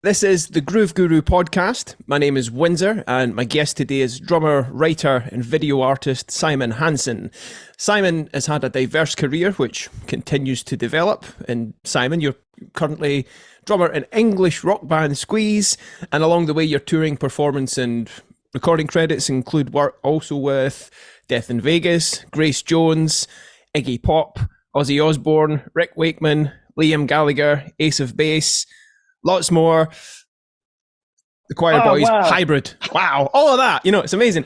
This is the Groove Guru podcast. My name is Windsor, and my guest today is drummer, writer, and video artist Simon Hanson. Simon has had a diverse career, which continues to develop. And Simon, you're currently drummer in English rock band Squeeze, and along the way, your touring performance and recording credits include work also with Death in Vegas, Grace Jones, Iggy Pop, Ozzy Osbourne, Rick Wakeman, Liam Gallagher, Ace of Base. Lots more. The Quireboys, wow. Hybrid. Wow. All of that. You know, it's amazing.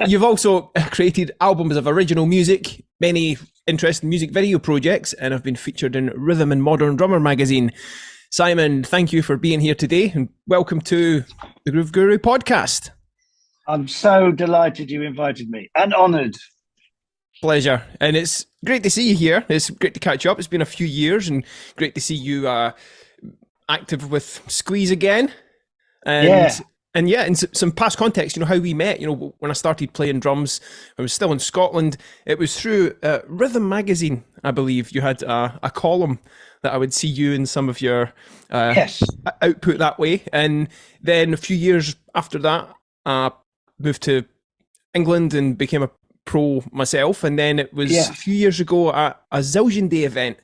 You've also created albums of original music, many interesting music video projects, and have been featured in Rhythm and Modern Drummer magazine. Simon, thank you for being here today, and welcome to the Groove Guru podcast. I'm so delighted you invited me and honoured. Pleasure. And it's great to see you here. It's great to catch up. It's been a few years, and great to see you active with Squeeze again, and some past context. You know how we met. You know, when I started playing drums, I was still in Scotland. It was through Rhythm magazine, I believe. You had a column that I would see you in some of your output that way. And then a few years after that, I moved to England and became a pro myself. And then it was a few years ago at a Zildjian Day event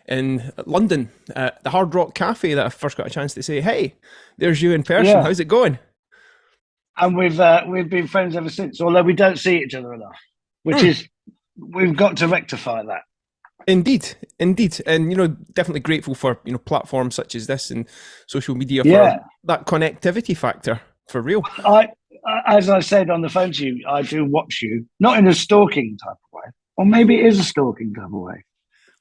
in London, the Hard Rock Cafe, that I first got a chance to say, hey, there's you in person. Yeah. How's it going? And we've been friends ever since, although we don't see each other enough, which is, we've got to rectify that. Indeed. And, you know, definitely grateful for, you know, platforms such as this and social media for that connectivity factor, for real. As I said on the phone to you, I do watch you, not in a stalking type of way, or maybe it is a stalking type of way.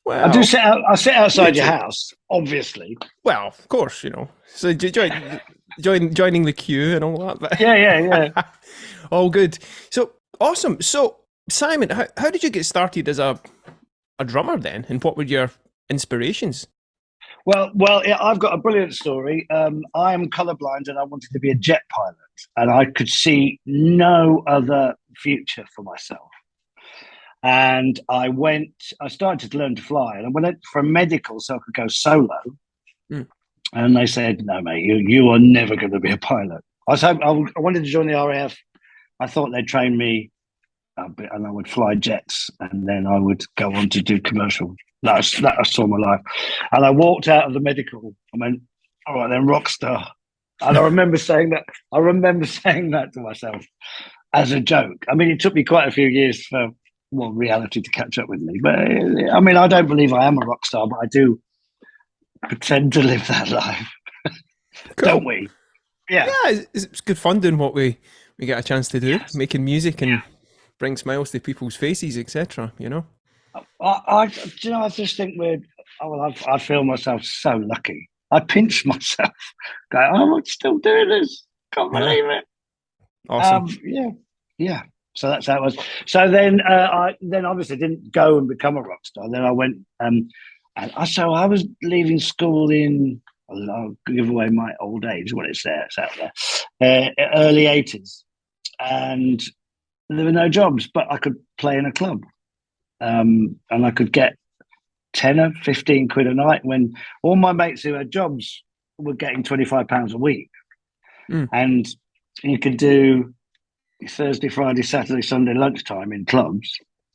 Well, I sit outside your house, obviously. Well, of course, you know. So joining the queue and all that. But yeah. All good. So awesome. So Simon, how did you get started as a drummer then, and what were your inspirations? Well, yeah, I've got a brilliant story. I am colourblind, and I wanted to be a jet pilot, and I could see no other future for myself. And I started to learn to fly, and I went for a medical so I could go solo. And they said, no, mate, you are never going to be a pilot. I wanted to join the RAF. I thought they'd train me and I would fly jets, and then I would go on to do commercial. That I saw my life. And I walked out of the medical. I went, all right, then, rock star. And I remember saying that to myself as a joke. I mean, it took me quite a few years for reality to catch up with me. But I mean, I don't believe I am a rock star, but I do pretend to live that life. Cool. Don't we? Yeah. Yeah, it's good fun doing what we get a chance to do, making music and bring smiles to people's faces, etc. You know? I just think I feel myself so lucky. I pinch myself, going, I'm still doing this. Can't believe it. Awesome. Yeah. So that's how it was. So then I obviously didn't go and become a rock star. Then I went, so I was leaving school in, I'll give away my old age when it's there, it's out there, early 80s. And there were no jobs, but I could play in a club. And I could get 10 or 15 quid a night when all my mates who had jobs were getting £25 a week. And you could do Thursday, Friday, Saturday, Sunday lunchtime in clubs,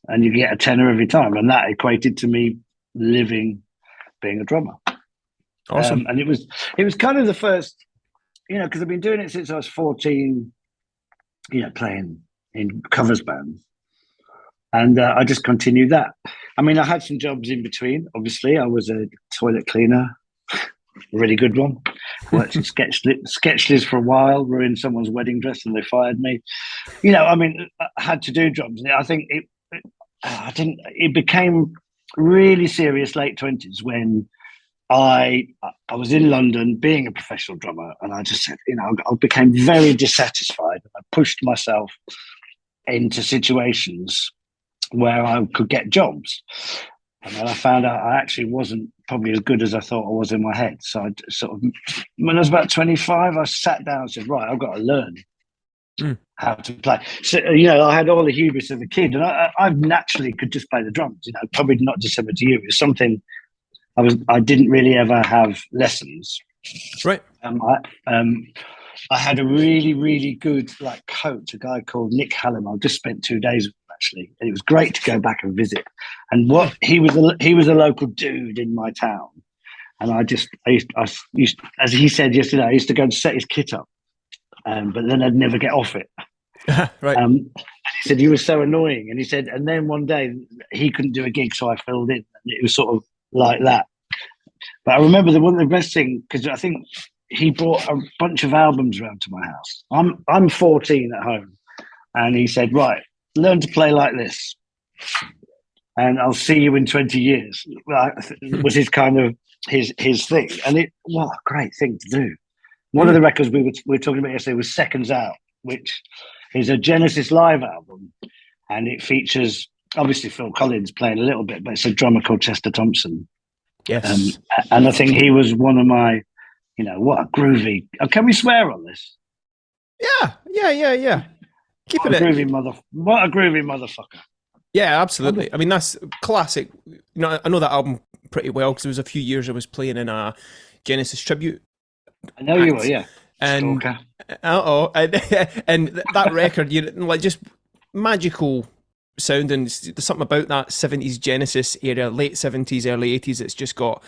and you get a tenner every time, and that equated to me being a drummer. Awesome. And it was kind of the first, you know, because I've been doing it since I was 14, you know, playing in covers bands, and I just continued that. I mean, I had some jobs in between. Obviously, I was a toilet cleaner, a really good one. Worked in Sketchless for a while, ruined someone's wedding dress and they fired me. You know, I mean, I had to do drums. I think it became really serious late 20s when I was in London being a professional drummer, and I just said, you know, I became very dissatisfied. I pushed myself into situations where I could get jobs. And then I found out I actually wasn't probably as good as I thought I was in my head. So I sort of, when I was about 25, I sat down and said, right, I've got to learn how to play. So, you know, I had all the hubris of a kid, and I naturally could just play the drums, you know, probably not dissimilar to you. It was something I didn't really ever have lessons. Right. I had a really, really good coach, a guy called Nick Hallam. I just spent 2 days with him actually, and it was great to go back and visit. And what he was a local dude in my town, and I used, as he said yesterday, I used to go and set his kit up, but then I'd never get off it. Right. And he said he was so annoying, and he said, and then one day he couldn't do a gig, so I filled in, and it was sort of like that. But I remember one of the best thing, because I think he brought a bunch of albums around to my house. I'm 14 at home, and he said, "Right, learn to play like this, and I'll see you in 20 years." Was his kind of his thing, and what a great thing to do. One of the records we were talking about yesterday was Seconds Out, which is a Genesis live album, and it features obviously Phil Collins playing a little bit, but it's a drummer called Chester Thompson. Yes. And I think he was one of my, what a groovy. Can we swear on this? Yeah. Keep What a groovy motherfucker. Yeah, absolutely. I mean, that's classic. I know that album pretty well because there was a few years I was playing in a Genesis tribute. I know you were, yeah. And and that record, just magical sounding. There's something about that 70s Genesis era, late 70s, early 80s. It's just got,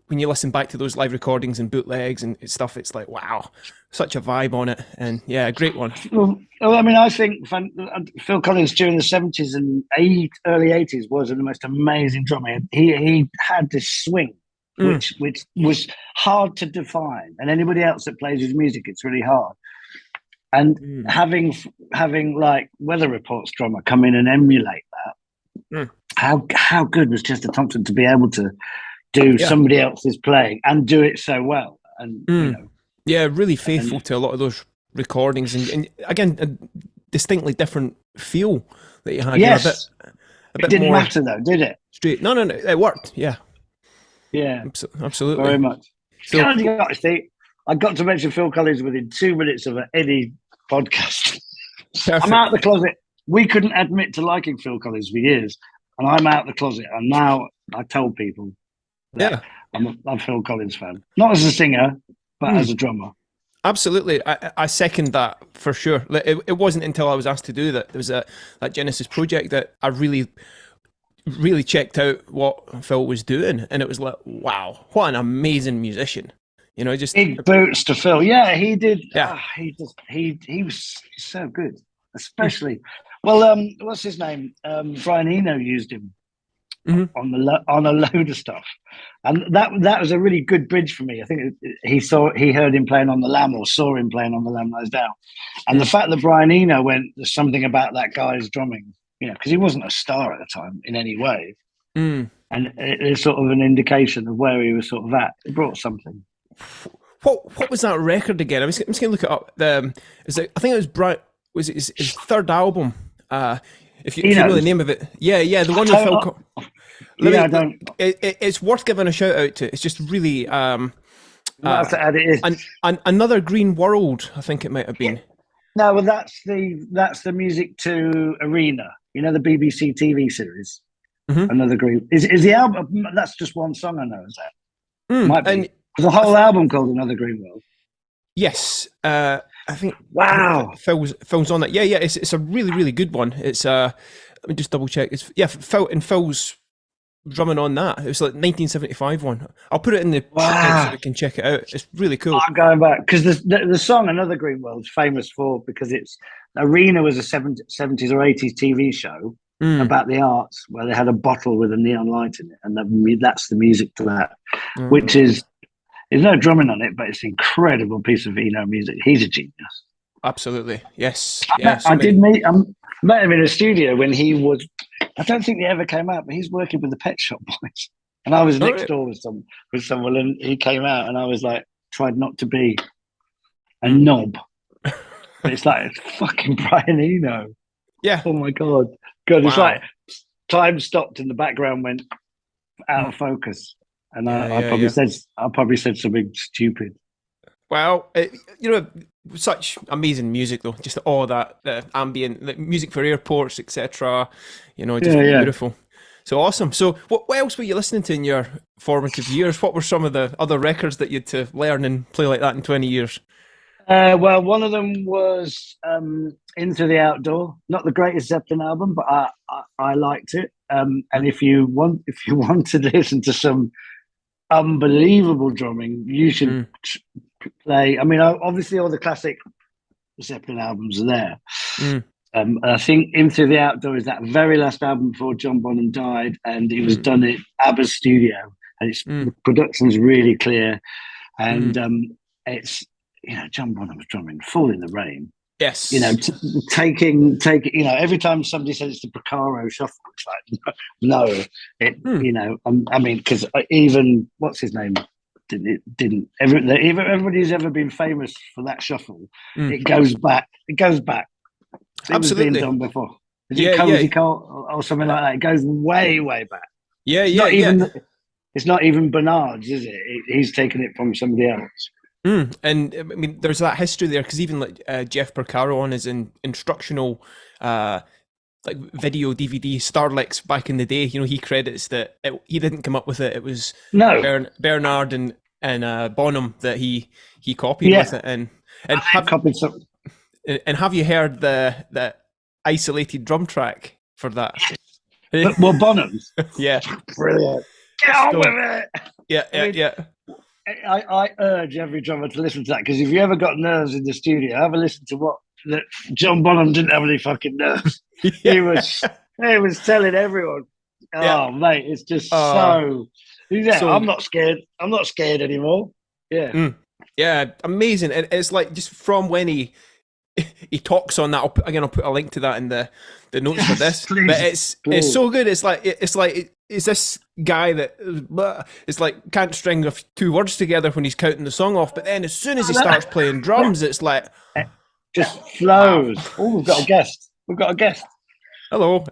when you listen back to those live recordings and bootlegs and stuff, it's like, wow, such a vibe on it. And yeah, a great one. Well, I mean, I think Phil Collins during the 70s and early 80s was the most amazing drummer. He had this swing, which was hard to define. And anybody else that plays his music, it's really hard. And having like Weather Report's drummer come in and emulate that, how good was Chester Thompson to be able to do somebody else's playing and do it so well? And really faithful to a lot of those recordings, and again, a distinctly different feel that you had. Yes, a bit it didn't more matter though, did it? Straight. No, it worked. Yeah, absolutely, very much. So, I got to mention Phil Collins within 2 minutes of any podcast. Perfect. I'm out of the closet. We couldn't admit to liking Phil Collins for years, and I'm out of the closet. And now I tell people that I'm a Phil Collins fan, not as a singer, but as a drummer. Absolutely, I second that for sure. It wasn't until I was asked to do that. There was that Genesis project that I really checked out what Phil was doing, and it was like, wow, what an amazing musician. Just big boots to Phil. Yeah, he did. Yeah, he was so good, especially. Well, what's his name? Brian Eno used him on a load of stuff, and that was a really good bridge for me. I think he heard him playing on the Lamb, or saw him playing on the Lamb Lies Down, and the fact that Brian Eno went, there's something about that guy's drumming, because he wasn't a star at the time in any way, and it's sort of an indication of where he was sort of at. It brought something. What was that record again? I'm just going to look it up. I think it was Brian. Was it his third album? If you know the name of it, yeah, the one with Phil. I don't. It's worth giving a shout out to. It's just really another Green World. I think it might have been. No, well, that's the music to Arena. The BBC TV series. Another Green is the album. That's just one song. I know. Is that might be. There's a whole album called Another Green World. Yes, I think. Wow, Phil's on that. Yeah, it's a really, really good one. It's let me just double check. It's Phil's drumming on that. It was like 1975 one. I'll put it in the so we can check it out. It's really cool. I'm going back because the song Another Green World is famous because Arena was a 70s or 80s TV show about the arts where they had a bottle with a neon light in it, and that's the music to that, which is. There's no drumming on it, but it's an incredible piece of Eno music. He's a genius. Absolutely. Yes. I did met him in a studio when he was, I don't think they ever came out, but he's working with the Pet Shop Boys. And I was next door with someone, and he came out, and I was like, tried not to be a knob. But it's like, it's fucking Brian Eno. Yeah. Oh my God. God, it's like time stopped and the background went out of focus. And I probably said something stupid. Well, such amazing music though. Just all that ambient music for airports, etc. Beautiful. So awesome. So what else were you listening to in your formative years? What were some of the other records that you had to learn and play like that in 20 years? Well, one of them was Into the Outdoor. Not the greatest Zeppelin album, but I liked it. And if you want to listen to some unbelievable drumming, you should play. I mean, obviously all the classic Zeppelin albums are there. I think Into the Outdoor is that very last album before John Bonham died, and it was done at ABBA's studio, and the production's really clear, and it's, you know, John Bonham was drumming "Fall in the Rain." Yes. You know, taking, you know, every time somebody says it's the Picaro shuffle, it's like, no, you know, I mean, because even, what's his name? Everybody who's ever been famous for that shuffle, it goes back. It Absolutely. was being done before. Is it Cozy Cole or something like that? It goes way, way back. It's not even Bernard's, is it? He's taken it from somebody else. And I mean, there's that history there, because even like Jeff Porcaro on his instructional like video DVD Starlex back in the day, you know, he credits that he didn't come up with it. It was Bernard and Bonham that he copied with it. And copied something. And have you heard the isolated drum track for that? Well, Bonham's. Yeah. Brilliant. Get on with it. Yeah. I urge every drummer to listen to that, because if you ever got nerves in the studio, have a listen to what John Bonham didn't have any fucking nerves. He was telling everyone, mate, it's just so. I'm not scared. I'm not scared anymore. Yeah. Yeah, amazing. And it's like, just from when he talks on that, I'll put a link to that in the notes for this. Please, but it's so good. It's like is this guy that it's like can't string two words together when he's counting the song off, but then as soon as he starts playing drums, it's like it just flows. Oh, we've got a guest. Hello.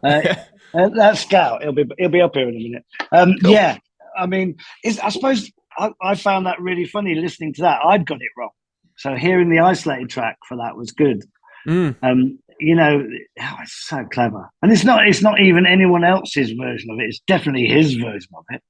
That's Scout. He'll be up here in a minute. Cool. Yeah, I mean, I suppose I found that really funny listening to that. I'd got it wrong, so hearing the isolated track for that was good. You know, it's so clever, and it's not even anyone else's version of it. It's definitely his version of it,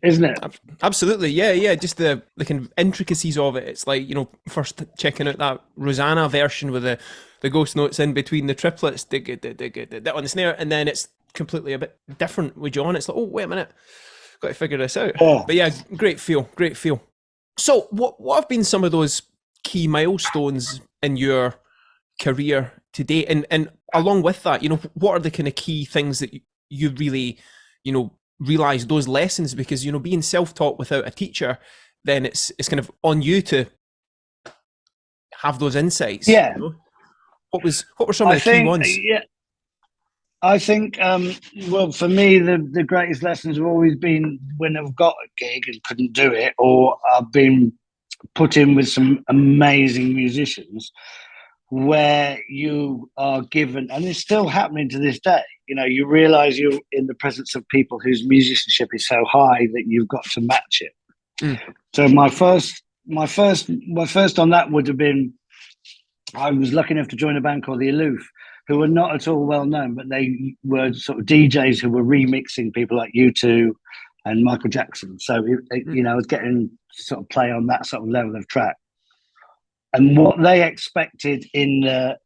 isn't it? Absolutely, yeah. Just the kind of intricacies of it. It's like, you know, first checking out that Rosanna version with the ghost notes in between the triplets, that on the snare, and then it's completely a bit different with John. It's like, oh, wait a minute, got to figure this out. But yeah, great feel. So, what have been some of those key milestones in your career today, and along with that, you know, what are the kind of key things that you really, you know, realize those lessons? Because, you know, being self-taught without a teacher, then it's kind of on you to have those insights. You know? What were some of the key ones? I think well, for me, the greatest lessons have always been when I've got a gig and couldn't do it, or I've been put in with some amazing musicians, where you are given, and it's still happening to this day, you know, you realize you're in the presence of people whose musicianship is so high that you've got to match it. So my first on that would have been, I was lucky enough to join a band called The Aloof, who were not at all well known, but they were sort of DJs who were remixing people like U2 and Michael Jackson. So, you know, I was getting to sort of play on that sort of level of track. And what they expected in the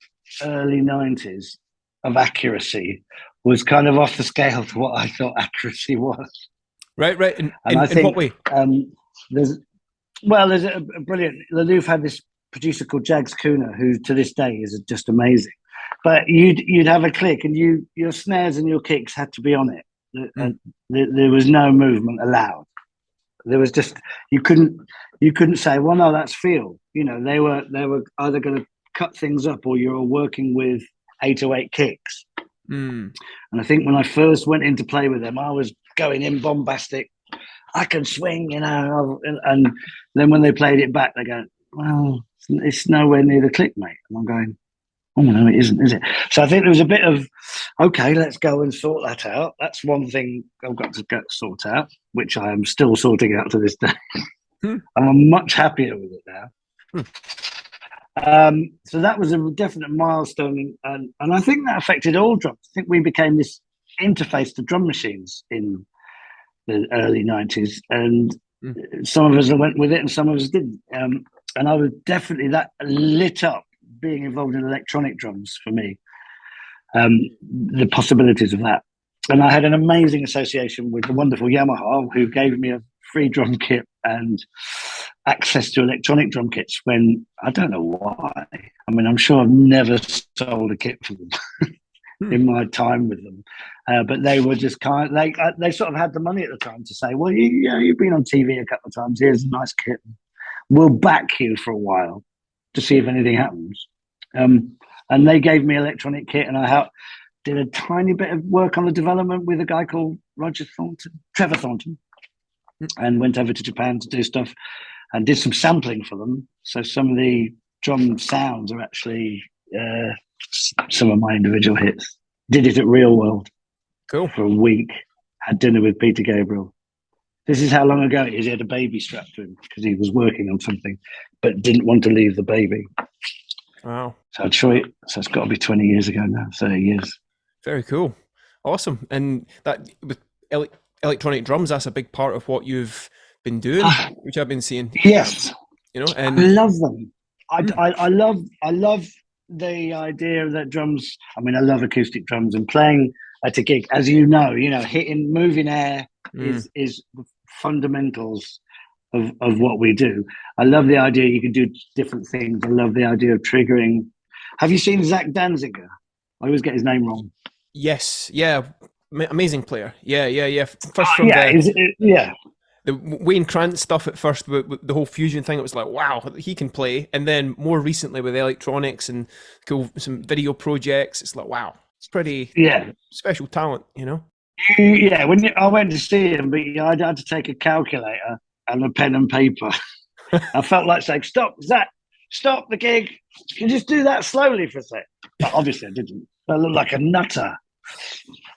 early 90s of accuracy was kind of off the scale to what I thought accuracy was. Right. And I think, in what way? There's a brilliant, the Louvre had this producer called Jags Cooner, who to this day is just amazing. But you'd have a click, and your snares and your kicks had to be on it. And there was no movement allowed. There was just, you couldn't say, well, no, that's feel. You know, they were either going to cut things up, or you're working with 808 kicks. And I think when I first went in to play with them, I was going in bombastic. I can swing, you know. And then when they played it back, they go, well, it's nowhere near the click, mate. And I'm going, oh, no, it isn't, is it? So I think there was a bit of, okay, let's go and sort that out. That's one thing I've got to sort out, which I am still sorting out to this day. I'm much happier with it now. So that was a definite milestone. And I think that affected all drums. I think we became this interface to drum machines in the early 90s, and some of us went with it and some of us didn't. And I was definitely, that lit up being involved in electronic drums for me, the possibilities of that. And I had an amazing association with the wonderful Yamaha, who gave me a free drum kit and access to electronic drum kits when, I don't know why. I mean, I'm sure I've never sold a kit for them in my time with them. But they were just kind of, they sort of had the money at the time to say, well, you've been on TV a couple of times. Here's a nice kit. We'll back you for a while to see if anything happens. And they gave me electronic kit, and I did a tiny bit of work on the development with a guy called Trevor Thornton, and went over to Japan to do stuff and did some sampling for them. So some of the drum sounds are actually some of my individual hits. Did it at Real World. Cool. For a week. Had dinner with Peter Gabriel. This is how long ago it is. He had a baby strapped to him because he was working on something, but didn't want to leave the baby. Wow. So it's got to be 20 years ago now, 30 years. Very cool. Awesome. And that with electronic drums, that's a big part of what you've been doing, which I've been seeing. Yes. You know, and I love them. I love the idea that drums, I mean, I love acoustic drums, and playing at a gig, as hitting, moving air is fundamentals of what we do. I love the idea you can do different things. I love the idea of triggering. Have you seen Zach Danziger? I always get his name wrong. Yes, yeah, amazing player. Yeah. First from the Wayne Krantz stuff at first, with the whole fusion thing, it was like, wow, he can play. And then more recently with electronics and some video projects, it's like, wow, it's pretty special talent, you know? Yeah, I went to see him, but I had to take a calculator and a pen and paper. I felt like saying, stop, Zach, stop the gig. You can just do that slowly for a sec. But obviously I didn't. I looked like a nutter.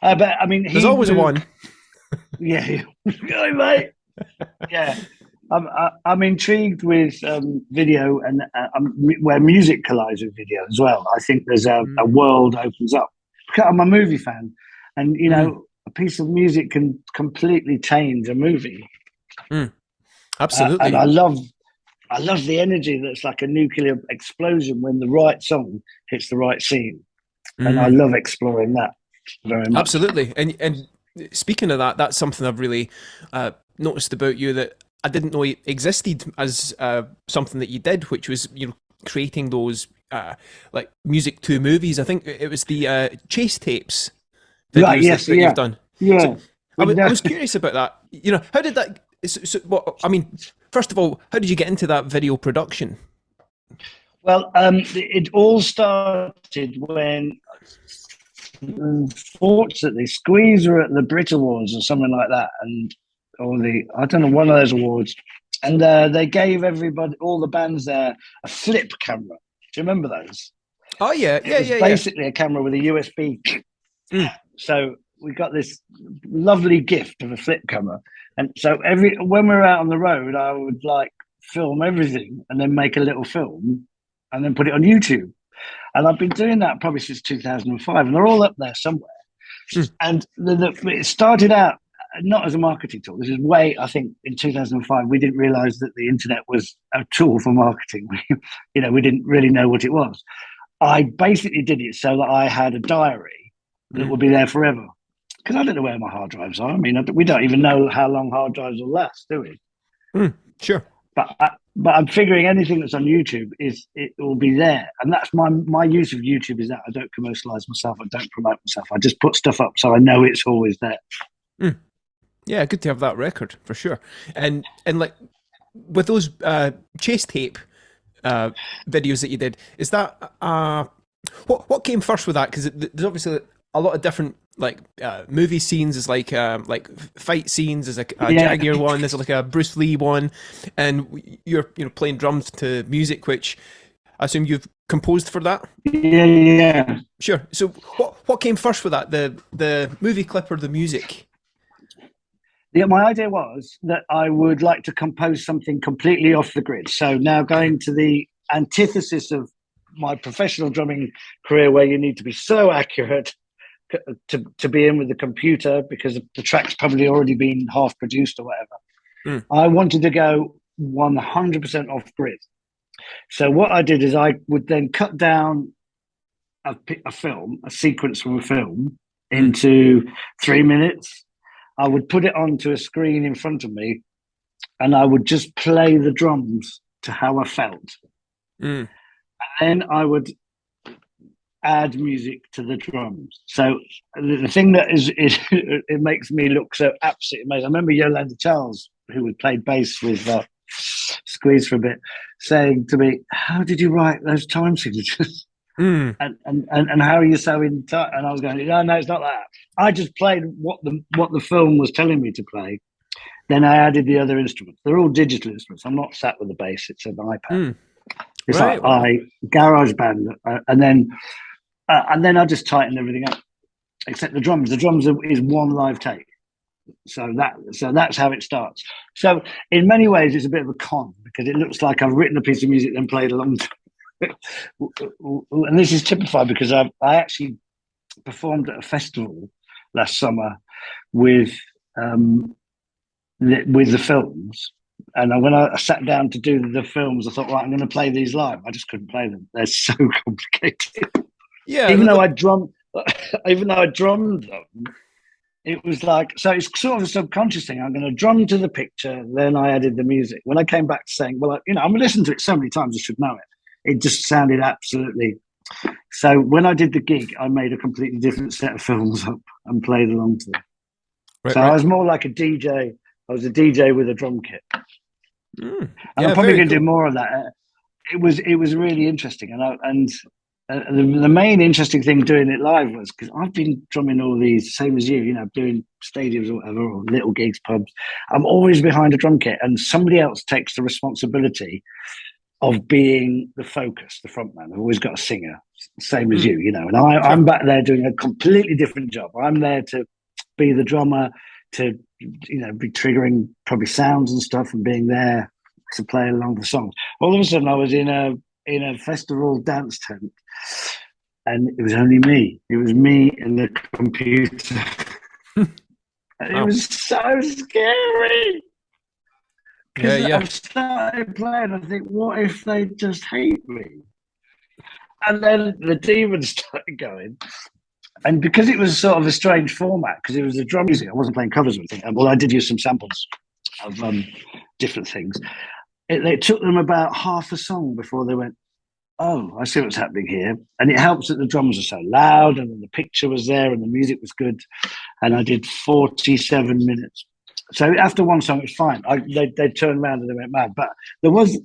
But I mean, there's always one. Yeah, mate. Yeah, I'm intrigued with video and where music collides with video as well. I think there's a world opens up. I'm a movie fan, and a piece of music can completely change a movie. Absolutely, and I love the energy that's like a nuclear explosion when the right song hits the right scene, and I love exploring that very much. Absolutely, and speaking of that, that's something I've really noticed about you that I didn't know existed as something that you did, which was creating those like music to movies. I think it was the chase tapes videos that you've done. Yeah, so I was curious about that. How did that? First of all, how did you get into that video production? Well, it all started when, unfortunately, Squeeze were at the Brit Awards or something like that, I don't know, one of those awards, and they gave all the bands there a flip camera. Do you remember those? Oh yeah, basically a camera with a USB. So we got this lovely gift of a flip camera, and so when we were out on the road, I would film everything and then make a little film and then put it on YouTube. And I've been doing that probably since 2005, and they're all up there somewhere. And it started out not as a marketing tool. This is I think in 2005, we didn't realize that the internet was a tool for marketing. We didn't really know what it was. I basically did it so that I had a diary that would be there forever. Because I don't know where my hard drives are. I mean, we don't even know how long hard drives will last, do we? Sure. But I'm figuring anything that's on YouTube it will be there, and that's my use of YouTube is that I don't commercialize myself, I don't promote myself, I just put stuff up so I know it's always there. Yeah, good to have that record for sure. And like with those chase tape videos that you did, is that what came first with that? Because there's obviously a lot of different movie scenes. Is like fight scenes. There's a Jaguar one. There's like a Bruce Lee one, and you're playing drums to music, which I assume you've composed for that. Yeah. Sure. So what came first with that? The movie clip or the music? Yeah, my idea was that I would like to compose something completely off the grid. So now going to the antithesis of my professional drumming career, where you need to be so accurate to be in with the computer because the track's probably already been half produced or whatever. I wanted to go 100% off grid. So what I did is I would then cut down a sequence from a film into 3 minutes. I would put it onto a screen in front of me and I would just play the drums to how I felt. And then I would add music to the drums. So the thing that is it makes me look so absolutely amazing. I remember Yolanda Charles, who had played bass with Squeeze for a bit, saying to me, "How did you write those time signatures? And how are you so in touch?" And I was going, "No, it's not that. I just played what the film was telling me to play. Then I added the other instruments. They're all digital instruments. I'm not sat with a bass. It's an iPad. It's right, like GarageBand, and then I just tightened everything up, except the drums. The drums is one live take, so that's how it starts. So in many ways, it's a bit of a con because it looks like I've written a piece of music then played along to it. And this is typified because I actually performed at a festival last summer with the films. And when I sat down to do the films, I thought, right, I'm going to play these live. I just couldn't play them. They're so complicated. Yeah. Even though I drummed them, it was like, so it's sort of a subconscious thing. I'm going to drum to the picture, then I added the music. When I came back to saying, well, I'm listening to it so many times, I should know it. It just sounded absolutely. So when I did the gig, I made a completely different set of films up and played along to them. I was more like a DJ. I was a DJ with a drum kit. And I'm probably going to do more of that. It was really interesting. And the main interesting thing doing it live was because I've been drumming all these, same as you, doing stadiums or whatever, or little gigs, pubs. I'm always behind a drum kit and somebody else takes the responsibility of being the focus, the front man. I've always got a singer, same as you, and I'm back there doing a completely different job. I'm there to be the drummer, to be triggering probably sounds and stuff and being there to play along the songs. All of a sudden I was in a festival dance tent and it was only me. It was me and the computer. And it was so scary. Because I started playing, I think, what if they just hate me? And then the demons started going. And because it was sort of a strange format, because it was a drum music, I wasn't playing covers or anything. Well, I did use some samples of different things. It took them about half a song before they went, oh, I see what's happening here. And it helps that the drums are so loud and then the picture was there and the music was good. And I did 47 minutes. So after one song, it was fine. They turned around and they went mad. But there was,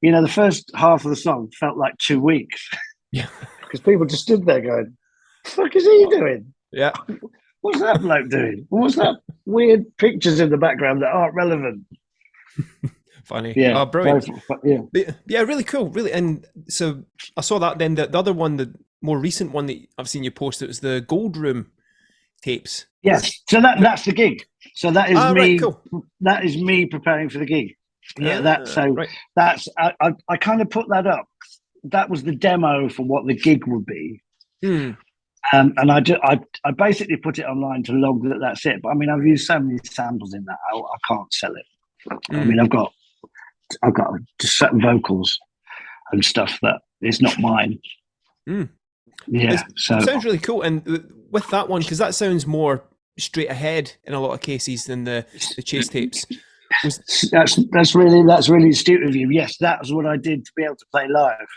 the first half of the song felt like 2 weeks. Yeah. Because people just stood there going, fuck is he doing? Yeah. What's that bloke doing? What's that weird pictures in the background that aren't relevant? Funny. Yeah. Oh, brilliant. Yeah, really cool. Really. And so I saw that then the other one, the more recent one that I've seen you post, it was the Gold Room tapes. Yes. So that's the gig. So that is me. Right, cool. That is me preparing for the gig. Yeah. That's I kind of put that up. That was the demo for what the gig would be. And I basically put it online to log that that's it. But I mean, I've used so many samples in that, I can't sell it. I mean, I've got just certain vocals and stuff that is not mine. Yeah, so it sounds really cool. And with that one, because that sounds more straight ahead in a lot of cases than the chase tapes. That's really astute of you. Yes, that was what I did to be able to play live.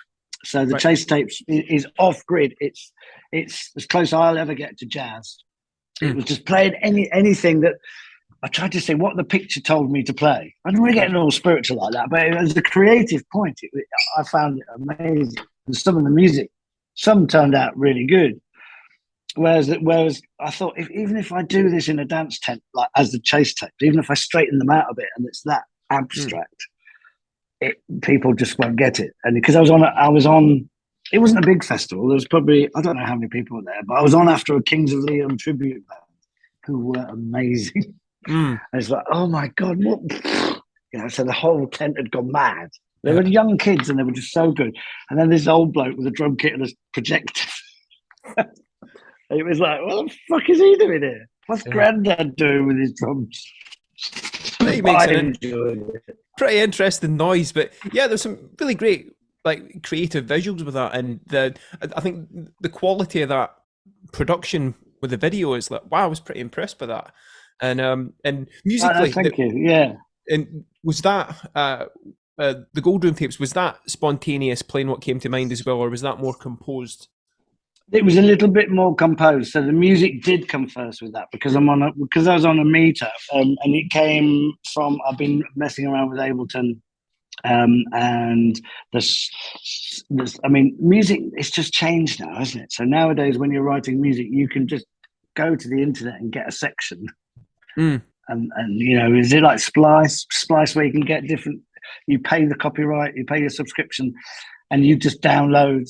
So the chase tapes is off grid. It's as close I'll ever get to jazz. It was just playing anything that I tried to say what the picture told me to play. I didn't really get all spiritual like that, but it was a creative point. I found it amazing. And some of the music, some turned out really good. Whereas I thought, even if I do this in a dance tent, like as the chase tapes, even if I straighten them out a bit and it's that abstract, people just won't get it. And because I was on, it wasn't a big festival. There was probably, I don't know how many people were there, but I was on after a Kings of Leon tribute band who were amazing. And it's like, oh my God, what? So the whole tent had gone mad. They were young kids and they were just so good. And then this old bloke with a drum kit and a projector. And it was like, what the fuck is he doing here? What's Grandad doing with his drums? But he makes pretty interesting noise. But yeah, there's some really great like creative visuals with that, and I think the quality of that production with the video is like, wow, I was pretty impressed by that. And musically, thank you. Yeah. And was that the Gold Room tapes? Was that spontaneous, playing what came to mind as well, or was that more composed? It was a little bit more composed. So the music did come first with that because because I was on a meter, and it came from, I've been messing around with Ableton, and I mean, music, it's just changed now, hasn't it? So nowadays, when you're writing music, you can just go to the internet and get a section. And you know, is it like Splice where you can get different, you pay the copyright, you pay your subscription, and you just download.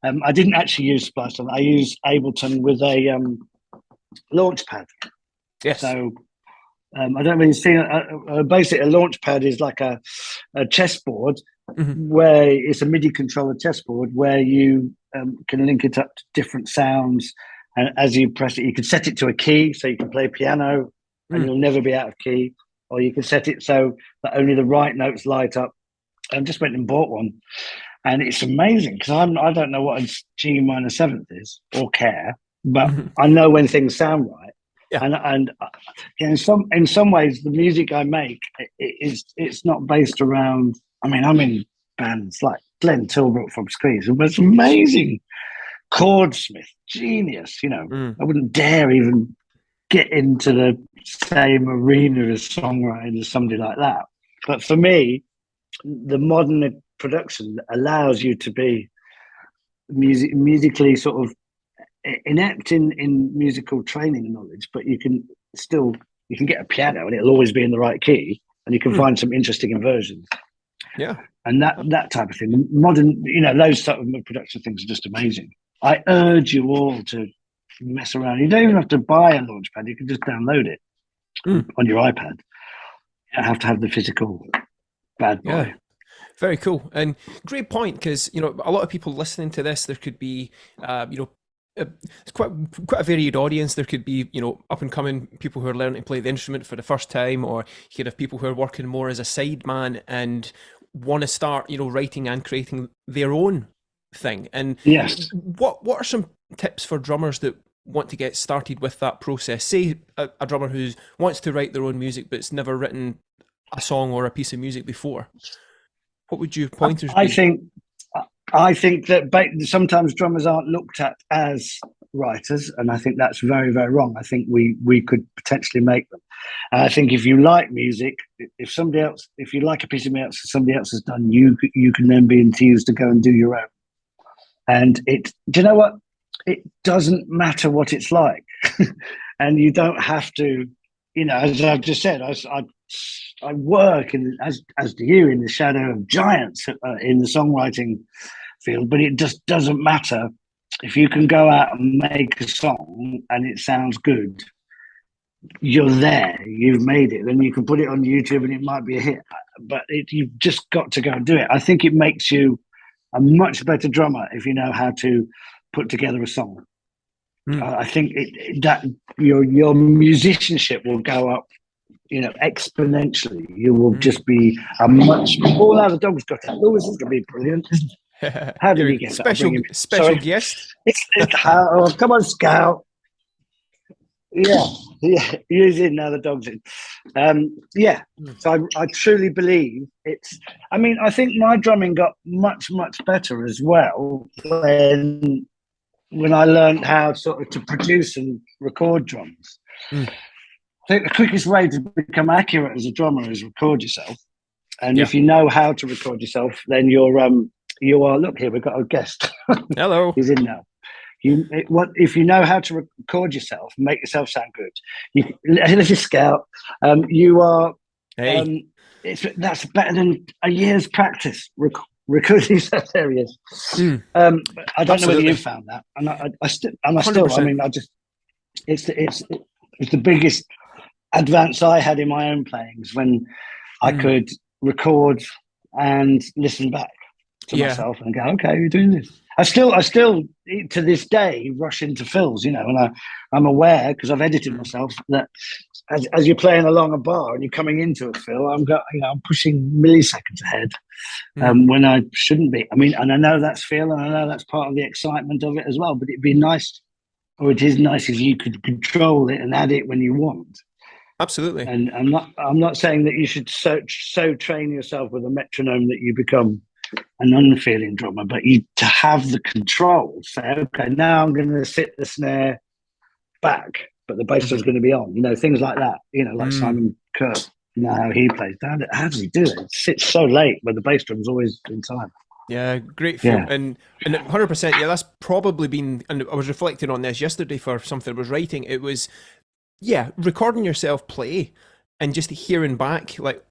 I didn't actually use Splice. I used Ableton with a launch pad. Yes. So I don't really see basically a launch pad is like a chessboard where it's a MIDI controller chessboard where you can link it up to different sounds, and as you press it, you can set it to a key, so you can play piano and you'll never be out of key, or you can set it so that only the right notes light up. I just went and bought one, and it's amazing because I don't know what a G minor seventh is or care, but I know when things sound right. Yeah. And in some ways, the music I make it's not based around. I mean, I'm in bands like Glenn Tilbrook from Squeeze, and it's amazing. Chordsmith, genius. You know, I wouldn't dare even get into the same arena as songwriting as somebody like that. But for me, the modern production allows you to be musically sort of inept in musical training knowledge, but you can get a piano and it'll always be in the right key, and you can find some interesting inversions. Yeah. And that type of thing. Modern, you know, those type of production things are just amazing. I urge you all to mess around. You don't even have to buy a launchpad. You can just download it on your iPad. You don't have to have the physical bad boy. Yeah. Very cool. And great point, because, you know, a lot of people listening to this, there could be, you know, it's quite a varied audience. There could be, you know, up and coming people who are learning to play the instrument for the first time, or you could have people who are working more as a sideman and want to start, you know, writing and creating their own thing. And yes, what are some tips for drummers that want to get started with that process? Say a drummer who wants to write their own music but's never written a song or a piece of music before. What would you pointers be? I think that sometimes drummers aren't looked at as writers, and I think that's very, very wrong. I think we could potentially make them. And I think if you like music, if you like a piece of music somebody else has done, you can then be enthused to go and do your own. And do you know what? It doesn't matter what it's like, and you don't have to. You know, as I've just said, I work as do you in the shadow of giants in the songwriting field, but it just doesn't matter if you can go out and make a song and it sounds good. You're there, you've made it, then you can put it on YouTube and it might be a hit. But you've just got to go and do it. I think it makes you a much better drummer if you know how to put together a song. I think that your musicianship will go up, you know, exponentially. You will just be a much. Oh, now the dog's got it. Oh, this is going to be brilliant. How did he get special guest? It's oh, come on, Scout. Yeah, he's in now. The dog's in. Yeah. So I truly believe it's. I mean, I think my drumming got much better as well when I learned how sort of to produce and record drums. I think the quickest way to become accurate as a drummer is record yourself. And if you know how to record yourself, then you are, look here, we've got a guest. Hello. He's in now. If you know how to record yourself, make yourself sound good. This is Scout. You are, hey. That's better than a year's practice. Recruiting yourself areas. I don't know whether you found that, and I still. I mean, it's the biggest advance I had in my own playings when I could record and listen back. to myself and go, okay, you're doing this. I still to this day rush into fills, and I'm aware because I've edited myself that as you're playing along a bar and you're coming into a fill, I'm pushing milliseconds ahead when I shouldn't be. I mean, and I know that's feel, and I know that's part of the excitement of it as well. But it'd be nice, or it is nice, if you could control it and add it when you want. Absolutely. And I'm not saying that you should so train yourself with a metronome that you become an unfeeling drummer, but to have the control, say, okay, now I'm going to sit the snare back, but the bass drum's going to be on, things like that, like Simon Kirk, how he plays. How does he do it? It sits so late, but the bass drum's always in time. Yeah, great feel. Yeah. And 100%, yeah, that's probably been, and I was reflecting on this yesterday for something I was writing. It was, recording yourself play and just hearing back, like,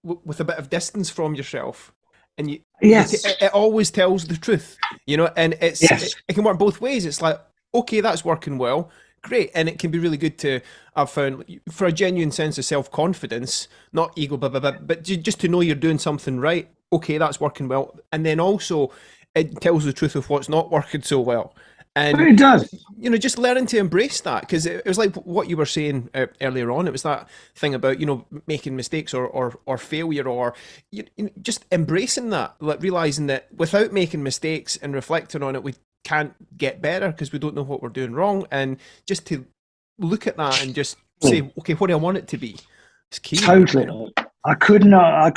with a bit of distance from yourself. And it always tells the truth, and it can work both ways. It's like, okay, that's working well, great. And it can be really good to, I've found, for a genuine sense of self-confidence, not ego, but just to know you're doing something right. Okay, that's working well. And then also it tells the truth of what's not working so well. And it does. Just learning to embrace that, because it was like what you were saying earlier on. It was that thing about, making mistakes or failure, or just embracing that, like realizing that without making mistakes and reflecting on it, we can't get better because we don't know what we're doing wrong. And just to look at that and just say, okay, what do I want it to be? It's key. Totally. I could not.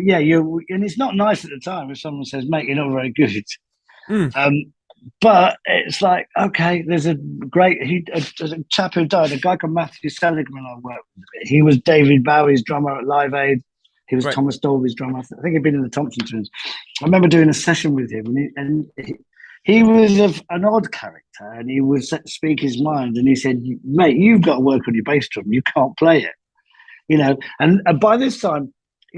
Yeah, and it's not nice at the time if someone says, mate, you're not very good. But it's like, okay, there's a chap who died, a guy called Matthew Seligman I worked with. He was David Bowie's drummer at Live Aid. He was Thomas Dolby's drummer. I think he'd been in the Thompson Twins. I remember doing a session with him, and he was an odd character, and he would speak his mind, and he said, mate, you've got to work on your bass drum. You can't play it, And by this time,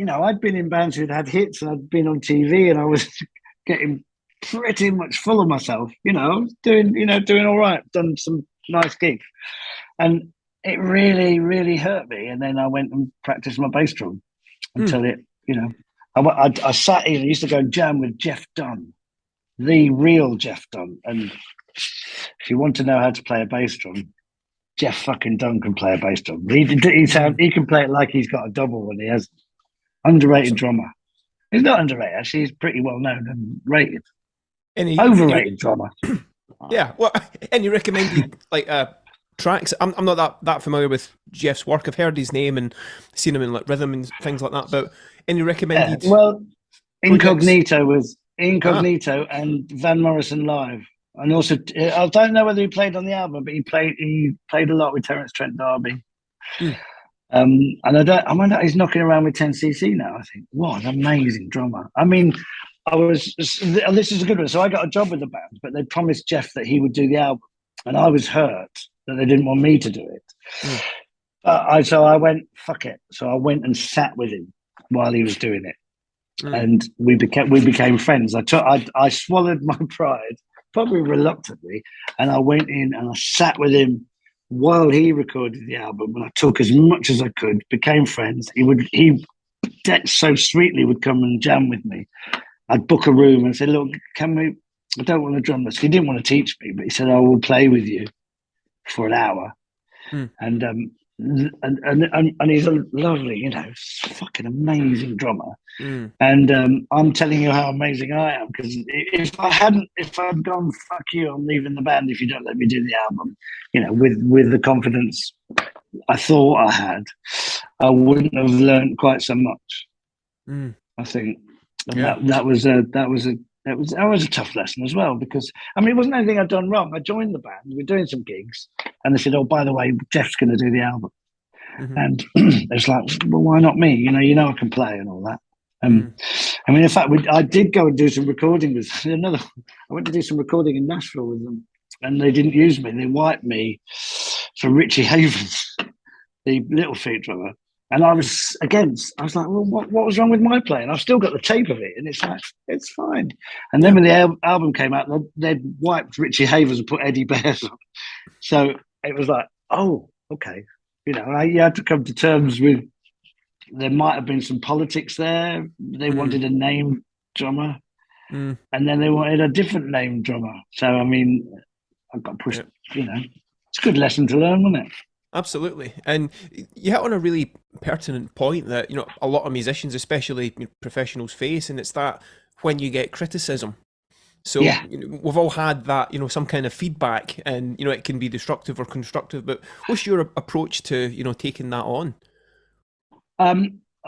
I'd been in bands who'd had hits, and I'd been on TV, and I was getting pretty much full of myself, doing all right, done some nice gigs, and it really, really hurt me. And then I went and practiced my bass drum until it, I sat in. I used to go and jam with Jeff Dunn, the real Jeff Dunn. And if you want to know how to play a bass drum, Jeff fucking Dunn can play a bass drum. He can play it like he's got a double when he has. Underrated drummer. He's not underrated. Actually, he's pretty well known and rated. Overrated drummer. Yeah, well, and you recommended like tracks. I'm not that familiar with Jeff's work. I've heard his name and seen him in like rhythm and things like that. But any recommended? Incognito was Incognito and Van Morrison Live, and also I don't know whether he played on the album, but he played a lot with Terence Trent D'Arby. And I wonder he's knocking around with 10cc now. I think, what an amazing drummer. I mean, this is a good one. So I got a job with the band, but they promised Jeff that he would do the album, and I was hurt that they didn't want me to do it. So I went, fuck it. So I went and sat with him while he was doing it, and we became friends. I swallowed my pride, probably reluctantly, and I went in and I sat with him while he recorded the album, and I took as much as I could, became friends. He so sweetly would come and jam with me. I'd book a room and say, look, I don't want to drum this. He didn't want to teach me, but he said, I will play with you for an hour. And he's a lovely, fucking amazing drummer. And I'm telling you how amazing I am, because if I'd gone, fuck you, I'm leaving the band if you don't let me do the album, with the confidence I thought I had, I wouldn't have learned quite so much. I think, and that was a tough lesson as well, because it wasn't anything I'd done wrong. I joined the band, we were doing some gigs, and they said, oh, by the way, Jeff's going to do the album. And it's like, well, why not me? You know I can play and all that. In fact, I did go and do some recording with I went to do some recording in Nashville with them, and they didn't use me. They wiped me for Richie Havens, the Little Feat drummer. And I was like, well, what was wrong with my playing? I've still got the tape of it, and it's like, it's fine. And then when the album came out, they'd wiped Richie Havens and put Eddie Bears on. So it was like, oh, okay. You had to come to terms with, there might have been some politics there. They wanted a named drummer. and then they wanted a different name drummer. So I mean, I got pushed. You know, it's a good lesson to learn, wasn't it? Absolutely. And you hit on a really pertinent point that, a lot of musicians, especially professionals, face, and it's that when you get criticism. So we've all had that, some kind of feedback, and, it can be destructive or constructive, but what's your approach to, taking that on?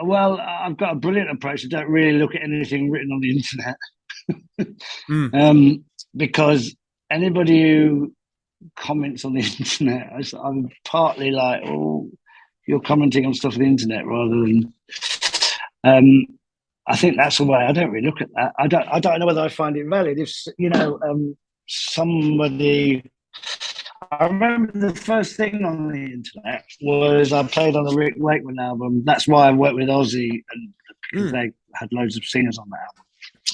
Well, I've got a brilliant approach. I don't really look at anything written on the internet. Because anybody who comments on the internet, I'm partly like, oh, you're commenting on stuff on the internet rather than I think that's the way. I don't really look at that. I don't know whether I find it valid. If somebody, I remember the first thing on the internet was I played on the Wakeman album. That's why I worked with Ozzy, and because they had loads of singers on that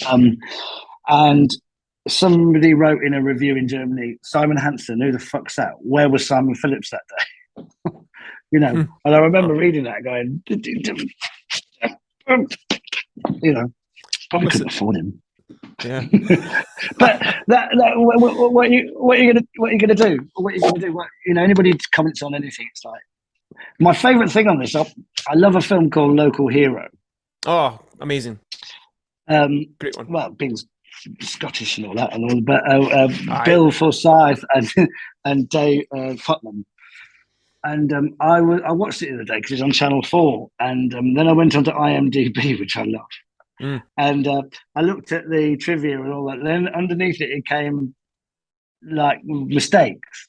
album. And somebody wrote in a review in Germany, Simon Hanson, who the fuck's that? Where was Simon Phillips that day? And I remember reading that going, probably couldn't afford him. Yeah. But what are you gonna do? Anybody comments on anything, it's like my favourite thing on this. I love a film called Local Hero. Oh, amazing! Great one. Well, being Scottish and all that, but Bill Forsyth and Dave Putnam. And I watched it the other day because it's on Channel 4, and then I went onto IMDb, which I love, and I looked at the trivia and all that. And then underneath it came like mistakes,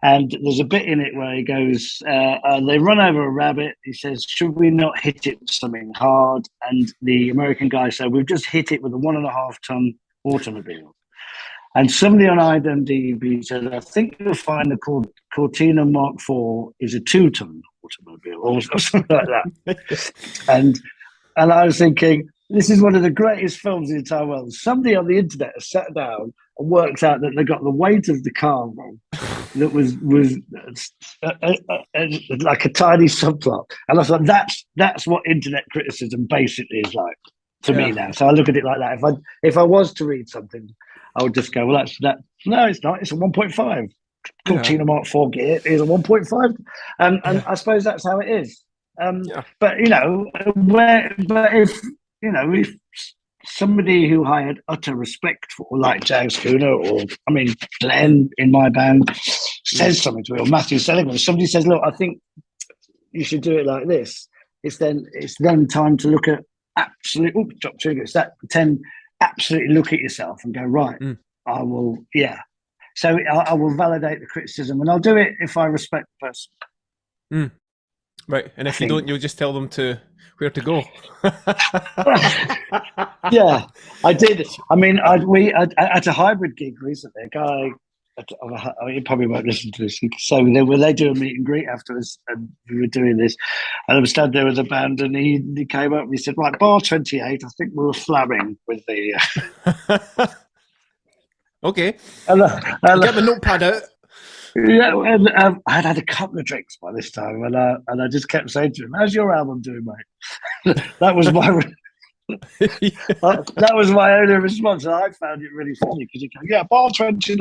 and there's a bit in it where he goes, "They run over a rabbit." He says, "Should we not hit it with something hard?" And the American guy said, "We've just hit it with a 1.5-ton automobile." And somebody on IMDb said, "I think you'll find the Cortina Mark IV is a 2-ton automobile," or something like that. and I was thinking, this is one of the greatest films in the entire world. Somebody on the internet has sat down and worked out that they got the weight of the car wrong. That was like a tiny subplot. And I thought, that's what internet criticism basically is like to me now. So I look at it like that. If I was to read something, I would just go, well, that's that. No, it's not. It's a 1.5. Cortina Mark IV gear is a 1.5. And I suppose that's how it is. But, if somebody who I had utter respect for, like Jag Schooner or, Glenn in my band, says something to me, or Matthew Seligman, somebody says, look, I think you should do it like this. It's then time to look at drop trigger. It's that 10. Absolutely look at yourself and go, right, I will, So I will validate the criticism, and I'll do it if I respect the person. Right, and if you don't, you'll just tell them where to go. Yeah, I did. We at a hybrid gig recently, a guy, he probably won't listen to this. So they do a meet and greet afterwards, and we were doing this, and I was standing there with the band, and he came up and he said, right, bar 28, I think we were flabbing with the... Okay. Get the notepad out. Yeah, and I'd had a couple of drinks by this time, and I just kept saying to him, how's your album doing, mate? That was my... that was my only response, and I found it really funny because he goes, bar 29,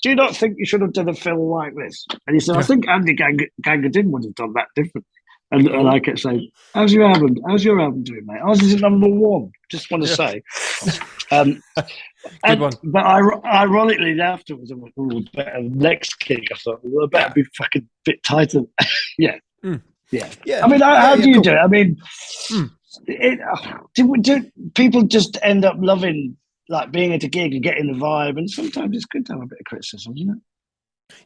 do you not think you should have done a film like this? And he said, I think Andy Gangadin would have done that differently. And I kept saying, how's your album doing, mate? Ours is at number 1, just want to say. But ironically, afterwards, I went, better next gig. I thought, well, I better be fucking a bit tighter. Yeah. How do you do it? Do people just end up loving like being at a gig and getting the vibe? And sometimes it's good to have a bit of criticism, isn't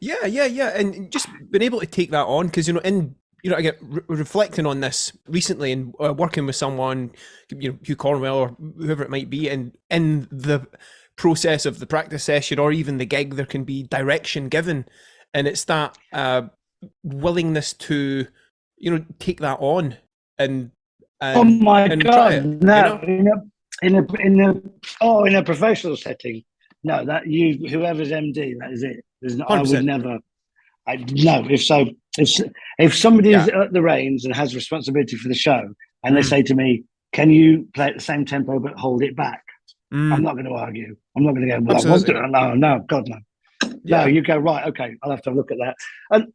it? Yeah, and just being able to take that on because I get reflecting on this recently and working with someone, Hugh Cornwell or whoever it might be, and in the process of the practice session or even the gig, there can be direction given, and it's that willingness to, take that on and oh my and God! try it, no, in a professional setting, no, that whoever's MD, that is it. I would never. If somebody's at the reins and has responsibility for the show, and they say to me, "Can you play at the same tempo but hold it back?" I'm not going to argue. I'm not going to go, well, Absolutely. I was doing it. No, God, no. Yeah. No, you go, right, okay, I'll have to look at that. And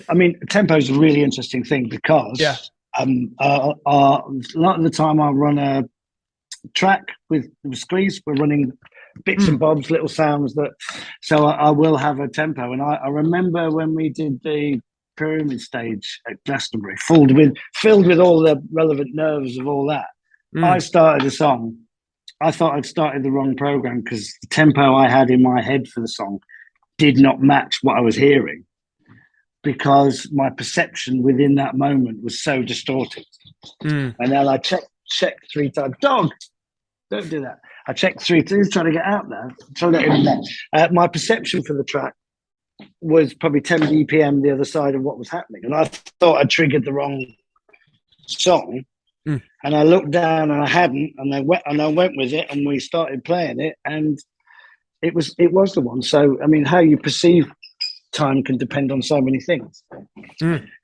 I mean, tempo is a really interesting thing because a lot of the time I run a track with Squeeze. We're running bits and bobs, little sounds so I will have a tempo. And I remember when we did the pyramid stage at Glastonbury, filled with all the relevant nerves of all that. I started a song. I thought I'd started the wrong program because the tempo I had in my head for the song did not match what I was hearing, because my perception within that moment was so distorted. And then I checked 3 times. Dog, don't do that. I checked 3 times, trying to get out there. Trying to get in there. My perception for the track was probably 10 BPM the other side of what was happening. And I thought I triggered the wrong song. And I looked down and I hadn't, and I went with it, and we started playing it, and it was the one. So I mean, how you perceive time can depend on so many things.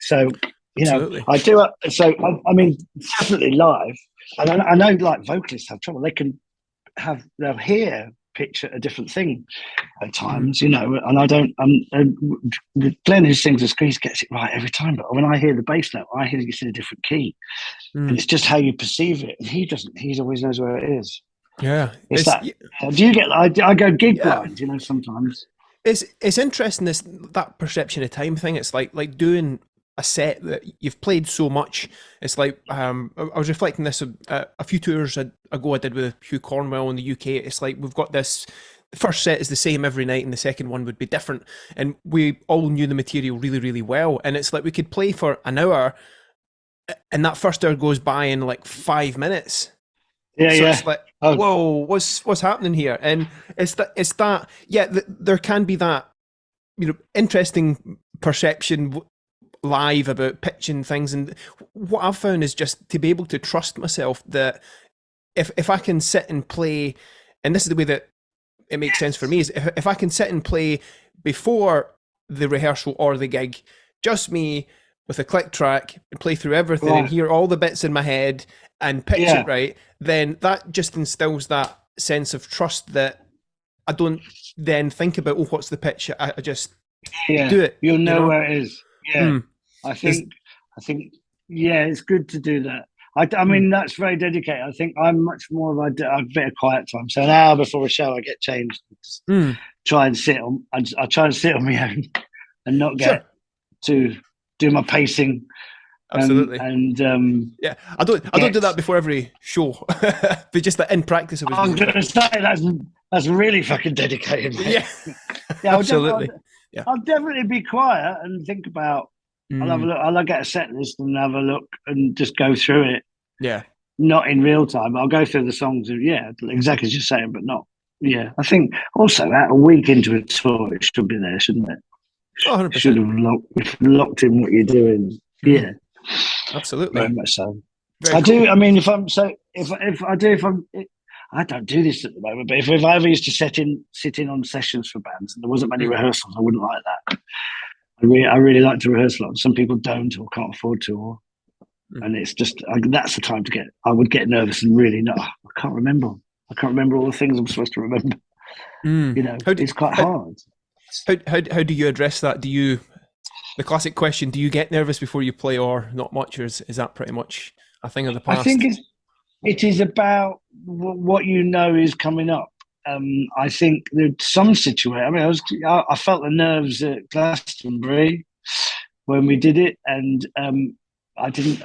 So you know, absolutely. I do. So I mean, definitely live, and I know like vocalists have trouble. They'll hear pitch a different thing at times, you know, and I don't. Glenn, who sings the Squeeze, gets it right every time, but when I hear the bass note, I hear it's in a different key, and it's just how you perceive it. And he doesn't. He always knows where it is. Yeah, it's that. Do you get? I go gig blind, you know, sometimes. It's interesting, that perception of time thing. It's like doing a set that you've played so much. It's like I was reflecting this a few tours ago I did with Hugh Cornwell in the UK. It's like we've got this. The first set is the same every night, and the second one would be different. And we all knew the material really, really well. And it's like we could play for an hour, and that first hour goes by in like 5 minutes. Yeah, so it's like, whoa, what's happening here? And it's that there can be that, you know, interesting perception live about pitching things. And what I've found is just to be able to trust myself that if I can sit and play, and this is the way that it makes sense for me, is if I can sit and play before the rehearsal or the gig, just me with a click track and play through everything and hear all the bits in my head and pitch it right, then that just instills that sense of trust that I don't then think about, what's the pitch? I just do it. You'll know where it is. Yeah. I think it's good to do that. I mean, that's very dedicated. I think I'm much more of a bit of quiet time. So an hour before a show, I get changed. Try and sit on. I try and sit on my own and not get to do my pacing. Absolutely. And yeah, I don't do that before every show, but just that in practice. I was going to say that's really fucking dedicated. Mate. Yeah, absolutely. I'll definitely be quiet and think about. I'll have a look. I'll get a set list and have a look and just go through it. Yeah. Not in real time. I'll go through the songs. And, exactly as you're saying, but not. Yeah, I think also that a week into a tour, it should be there, shouldn't it? 100%. Should have locked in what you're doing. Yeah. Absolutely. Very much so. Very cool. I mean, if I don't do this at the moment, but if I ever used to sit in on sessions for bands and there wasn't many rehearsals, I wouldn't like that. I really like to rehearse a lot. Some people don't or can't afford to, and it's just that's the time to get. I would get nervous and really I can't remember. I can't remember all the things I'm supposed to remember. You know, it's quite hard. How do you address that? The classic question, do you get nervous before you play or not much, or is that pretty much a thing of the past? I think it is about what you know is coming up. I think there's some situation. I mean, I felt the nerves at Glastonbury when we did it, and I didn't.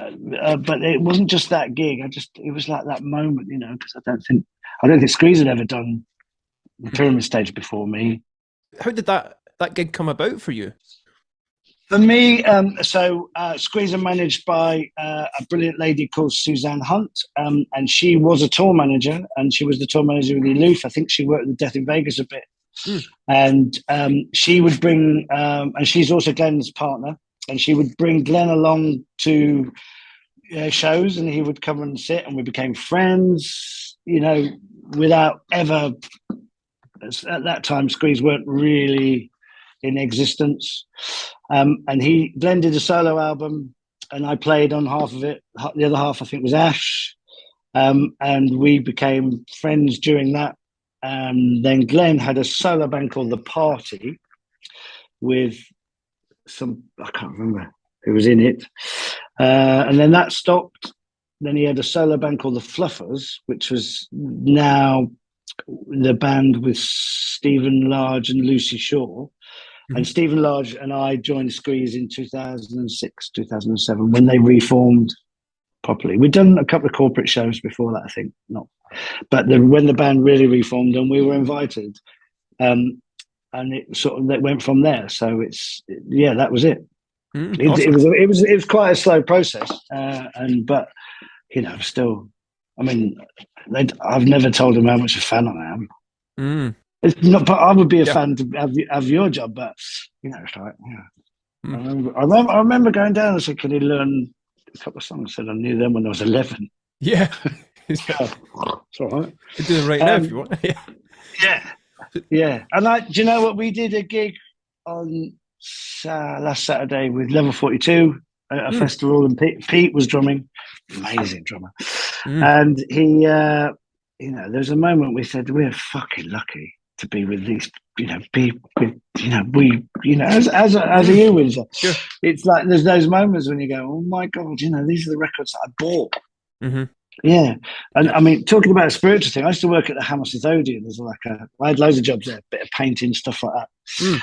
But it wasn't just that gig. It was like that moment, you know, because I don't think Squeeze had ever done the pyramid stage before me. How did that gig come about for you? For me, Squeeze are managed by a brilliant lady called Suzanne Hunt, and she was a tour manager, and she was the tour manager with Aloof. I think she worked with Death in Vegas a bit. And she would bring, and she's also Glenn's partner, and she would bring Glenn along to shows, and he would come and sit, and we became friends, you know, without ever, at that time, Squeeze weren't really in existence. And Glenn did a solo album and I played on half of it. The other half, I think, was Ash. And we became friends during that. Then Glenn had a solo band called The Party with I can't remember who was in it. And then that stopped. Then he had a solo band called The Fluffers, which was now the band with Stephen Large and Lucy Shaw. Mm-hmm. And Stephen Large and I joined Squeeze in 2006, 2007, when they reformed properly. We'd done a couple of corporate shows before that, I think. Not, but when the band really reformed and we were invited, and it sort of went from there. So that was it. Awesome. It was quite a slow process, but still, I mean, I've never told them how much a fan I am. It's not, but I would be a fan to have your job. But it's like, I remember going down and said, "Can you learn a couple of songs?" I said I knew them when I was 11. Yeah, it's all right. You do it right now if you want. Yeah. And do you know what? We did a gig on last Saturday with Level 42 at a festival, and Pete was drumming. Amazing drummer. And he, there's a moment we said, we're fucking lucky to be with these, as a human. Sure. It's like there's those moments when you go, oh my God, these are the records that I bought. Mm-hmm. Yeah. And I mean, talking about a spiritual thing, I used to work at the Hammersmith Odeon. I had loads of jobs there, a bit of painting, stuff like that.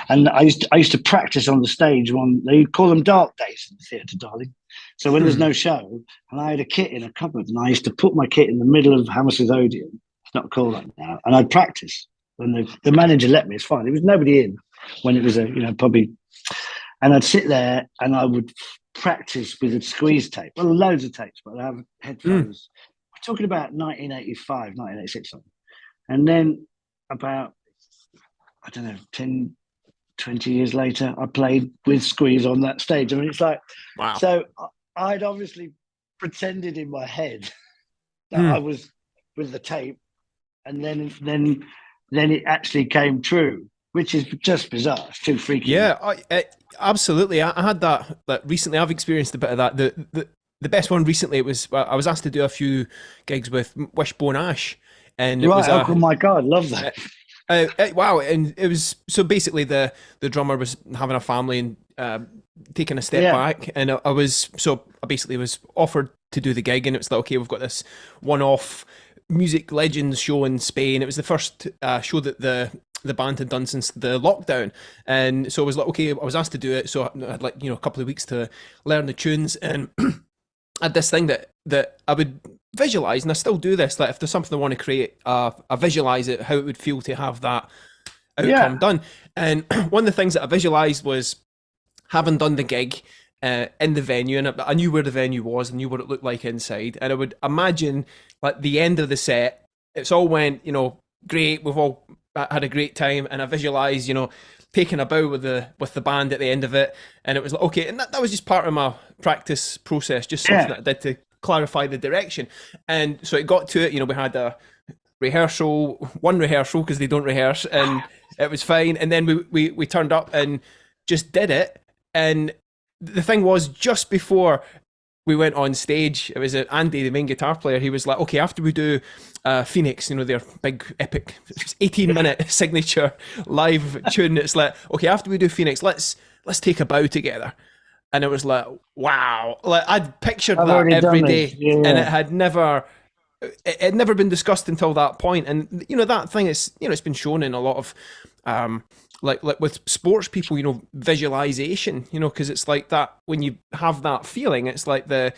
And I used to practice on the stage. They call them dark days in the theatre, darling. So when there's no show, and I had a kit in a cupboard, and I used to put my kit in the middle of Hammersmith Odeon. It's not called that now. And I'd practice. And the manager let me, it's fine. There was nobody in when it was probably. And I'd sit there and I would practice with a squeeze tape. Well, loads of tapes, but I have headphones. We're talking about 1985, 1986 something. And then about, 10, 20 years later, I played with Squeeze on that stage. I mean, it's like, wow. So I'd obviously pretended in my head that I was with the tape, and then it actually came true, which is just bizarre. It's too freaky. Yeah, absolutely. I had that recently. I've experienced a bit of that. The best one recently, it was I was asked to do a few gigs with Wishbone Ash, and it was oh my God, love that. Wow. And it was, so basically the drummer was having a family and taking a step back, and I basically was offered to do the gig, and it was like, okay, we've got this one-off music legends show in Spain. It was the first show that the band had done since the lockdown, and so I was like, okay, I was asked to do it, so I had a couple of weeks to learn the tunes, and I had this thing that I would visualize, and I still do this, like if there's something I want to create, I visualize it, how it would feel to have that outcome done. And one of the things that I visualized was having done the gig in the venue, and I knew where the venue was, I knew what it looked like inside, and I would imagine like the end of the set, it's all went, great, we've all had a great time, and I visualized, taking a bow with the band at the end of it, and it was like, okay, and that was just part of my practice process, just something that I did to clarify the direction. And so it got to it, we had one rehearsal because they don't rehearse, and it was fine, and then we turned up and just did it. And the thing was, just before we went on stage, it was Andy, the main guitar player, he was like, okay, after we do Phoenix, their big epic 18-minute signature live tune, it's like, okay, after we do Phoenix, let's take a bow together. And it was like, wow, like I'd pictured that every day, and it had never been discussed until that point. And that thing is, it's been shown in a lot of like with sports people, visualization, because it's like that, when you have that feeling, it's like the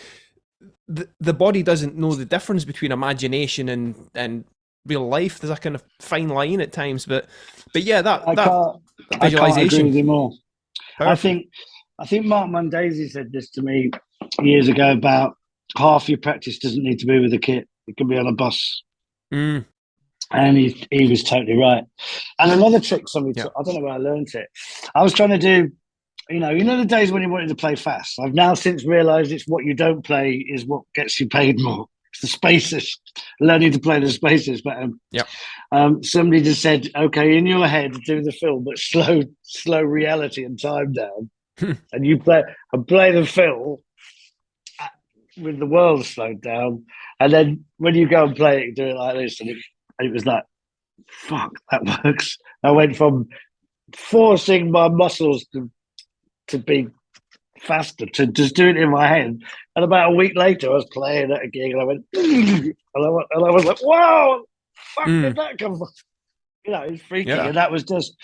body doesn't know the difference between imagination and real life. There's a kind of fine line at times, but yeah, that visualization. I can't agree with you more. I think Mark Mundese said this to me years ago about half your practice doesn't need to be with a kit. It can be on a bus. And he was totally right. And another trick I don't know where I learned it. I was trying to do, the days when you wanted to play fast. I've now since realised it's what you don't play is what gets you paid more. It's the spaces, learning to play the spaces. But somebody just said, okay, in your head, do the fill, but slow reality and time down. And you play the fill with the world slowed down, and then when you go and play it, you do it like this, and it was like, fuck, that works. I went from forcing my muscles to be faster to just do it in my head, and about a week later, I was playing at a gig, and I went, and I was like, wow, fuck, did that come from? You know, it's freaky, and that was just.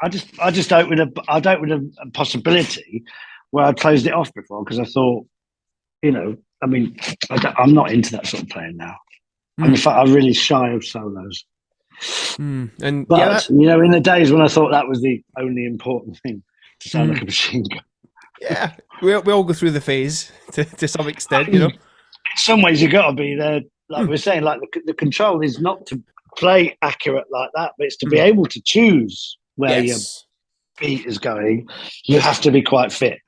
I just opened a possibility where I closed it off before because I thought, you know, I mean, I'm not into that sort of playing now. And in fact, I'm really shy of solos. And but you know, in the days when I thought that was the only important thing, to sound like a machine gun. Yeah, we all go through the phase to some extent, you know. In some ways, you got to be there. Like we're saying, like the control is not to play accurate like that, but it's to be able to choose where your beat is going. You have to be quite fit.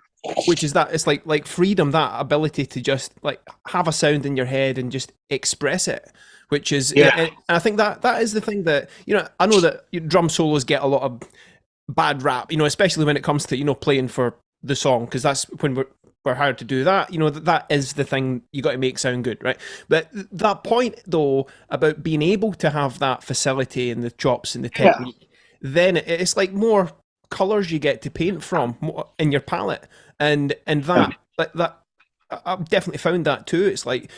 Which is that it's like freedom, that ability to just like have a sound in your head and just express it. Which is, and I think that is the thing that, you know, I know that drum solos get a lot of bad rap, you know, especially when it comes to, you know, playing for the song, because that's when we're hired to do that. You know, that is the thing you got to make sound good, right? But that point though about being able to have that facility and the chops and the technique, then it's like more colors you get to paint from in your palette, and that like that I've definitely found that too. It's like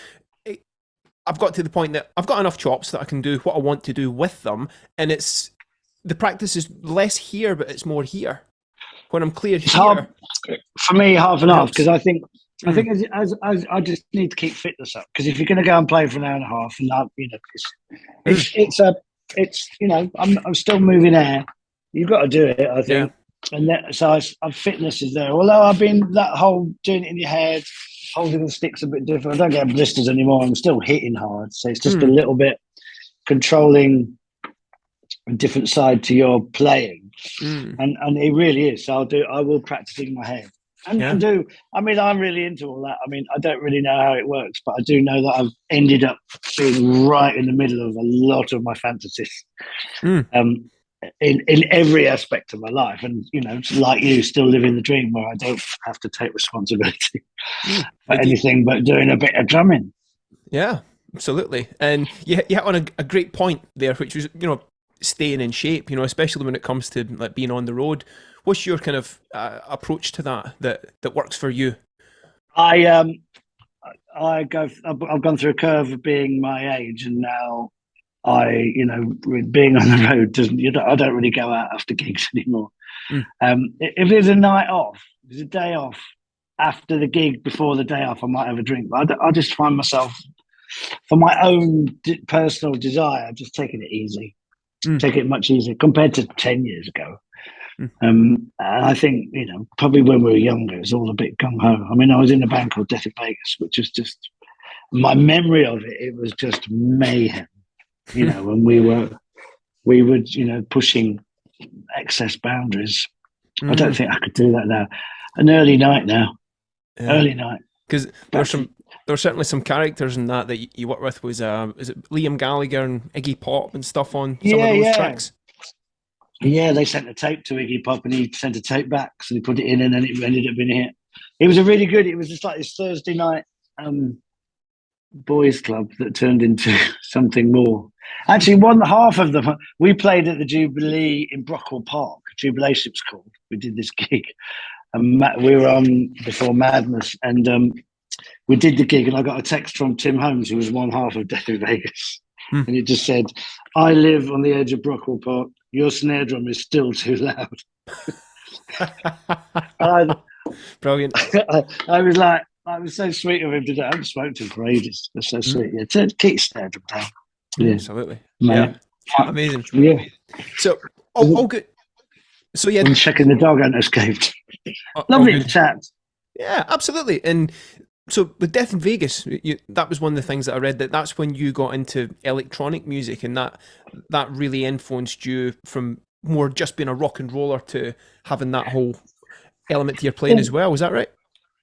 I've got to the point that I've got enough chops that I can do what I want to do with them, and it's the practice is less here, but it's more here. When I'm clear here, hard, for me, half and half, because I think as I just need to keep fitness up, because if you're going to go and play for an hour and a half, and you know, it's you know, I'm still moving air. You've got to do it, I think, and so fitness is there. Although I've been that whole doing it in your head, holding the sticks a bit different. I don't get blisters anymore. I'm still hitting hard, so it's just a little bit controlling a different side to your playing, and it really is. So I will practice in my head, and do. I mean, I'm really into all that. I mean, I don't really know how it works, but I do know that I've ended up being right in the middle of a lot of my fantasies. In every aspect of my life, and you know, like you, still living the dream where I don't have to take responsibility for anything but doing a bit of drumming. Yeah, absolutely. And you hit on a great point there, which was, you know, staying in shape, you know, especially when it comes to like being on the road. What's your kind of approach to that works for you? I've gone through a curve of being my age, and now you know, with being on the road I don't really go out after gigs anymore. If there's a night off, there's a day off after the gig, before the day off, I might have a drink. But I just find myself, for my own personal desire, just taking it easy, take it much easier compared to 10 years ago. And I think, you know, probably when we were younger, it was all a bit gung ho. I mean, I was in a band called Death in Vegas, which was just, my memory of it, it was just mayhem. You know, when we were, you know, pushing excess boundaries. I don't think I could do that now. An early night now, early night. Because there were certainly some characters in that you worked with. Was it Liam Gallagher and Iggy Pop and stuff on some of those tracks? Yeah, they sent a tape to Iggy Pop, and he sent a tape back, so he put it in, and then it ended up being a hit. It was a really good. It was just like this Thursday night boys club that turned into something more. Actually, one half of them, we played at the Jubilee in Brockwell Park. Jubilation's called. We did this gig, and we were on before Madness, and we did the gig, and I got a text from Tim Holmes, who was one half of Death in Vegas, and it just said, "I live on the edge of Brockwell Park. Your snare drum is still too loud." Brilliant. I was like, I was so sweet of him to do. I haven't spoken to him for ages. That's so sweet. Yeah, to keep snare drum down. Yeah, absolutely. Yeah, amazing. Yeah. So, all good. So yeah, I'm checking the dog hadn't escaped. Lovely to chat. Yeah, absolutely. And so with Death in Vegas, that was one of the things that I read, that's when you got into electronic music, and that really influenced you from more just being a rock and roller to having that whole element to your playing as well. Was that right?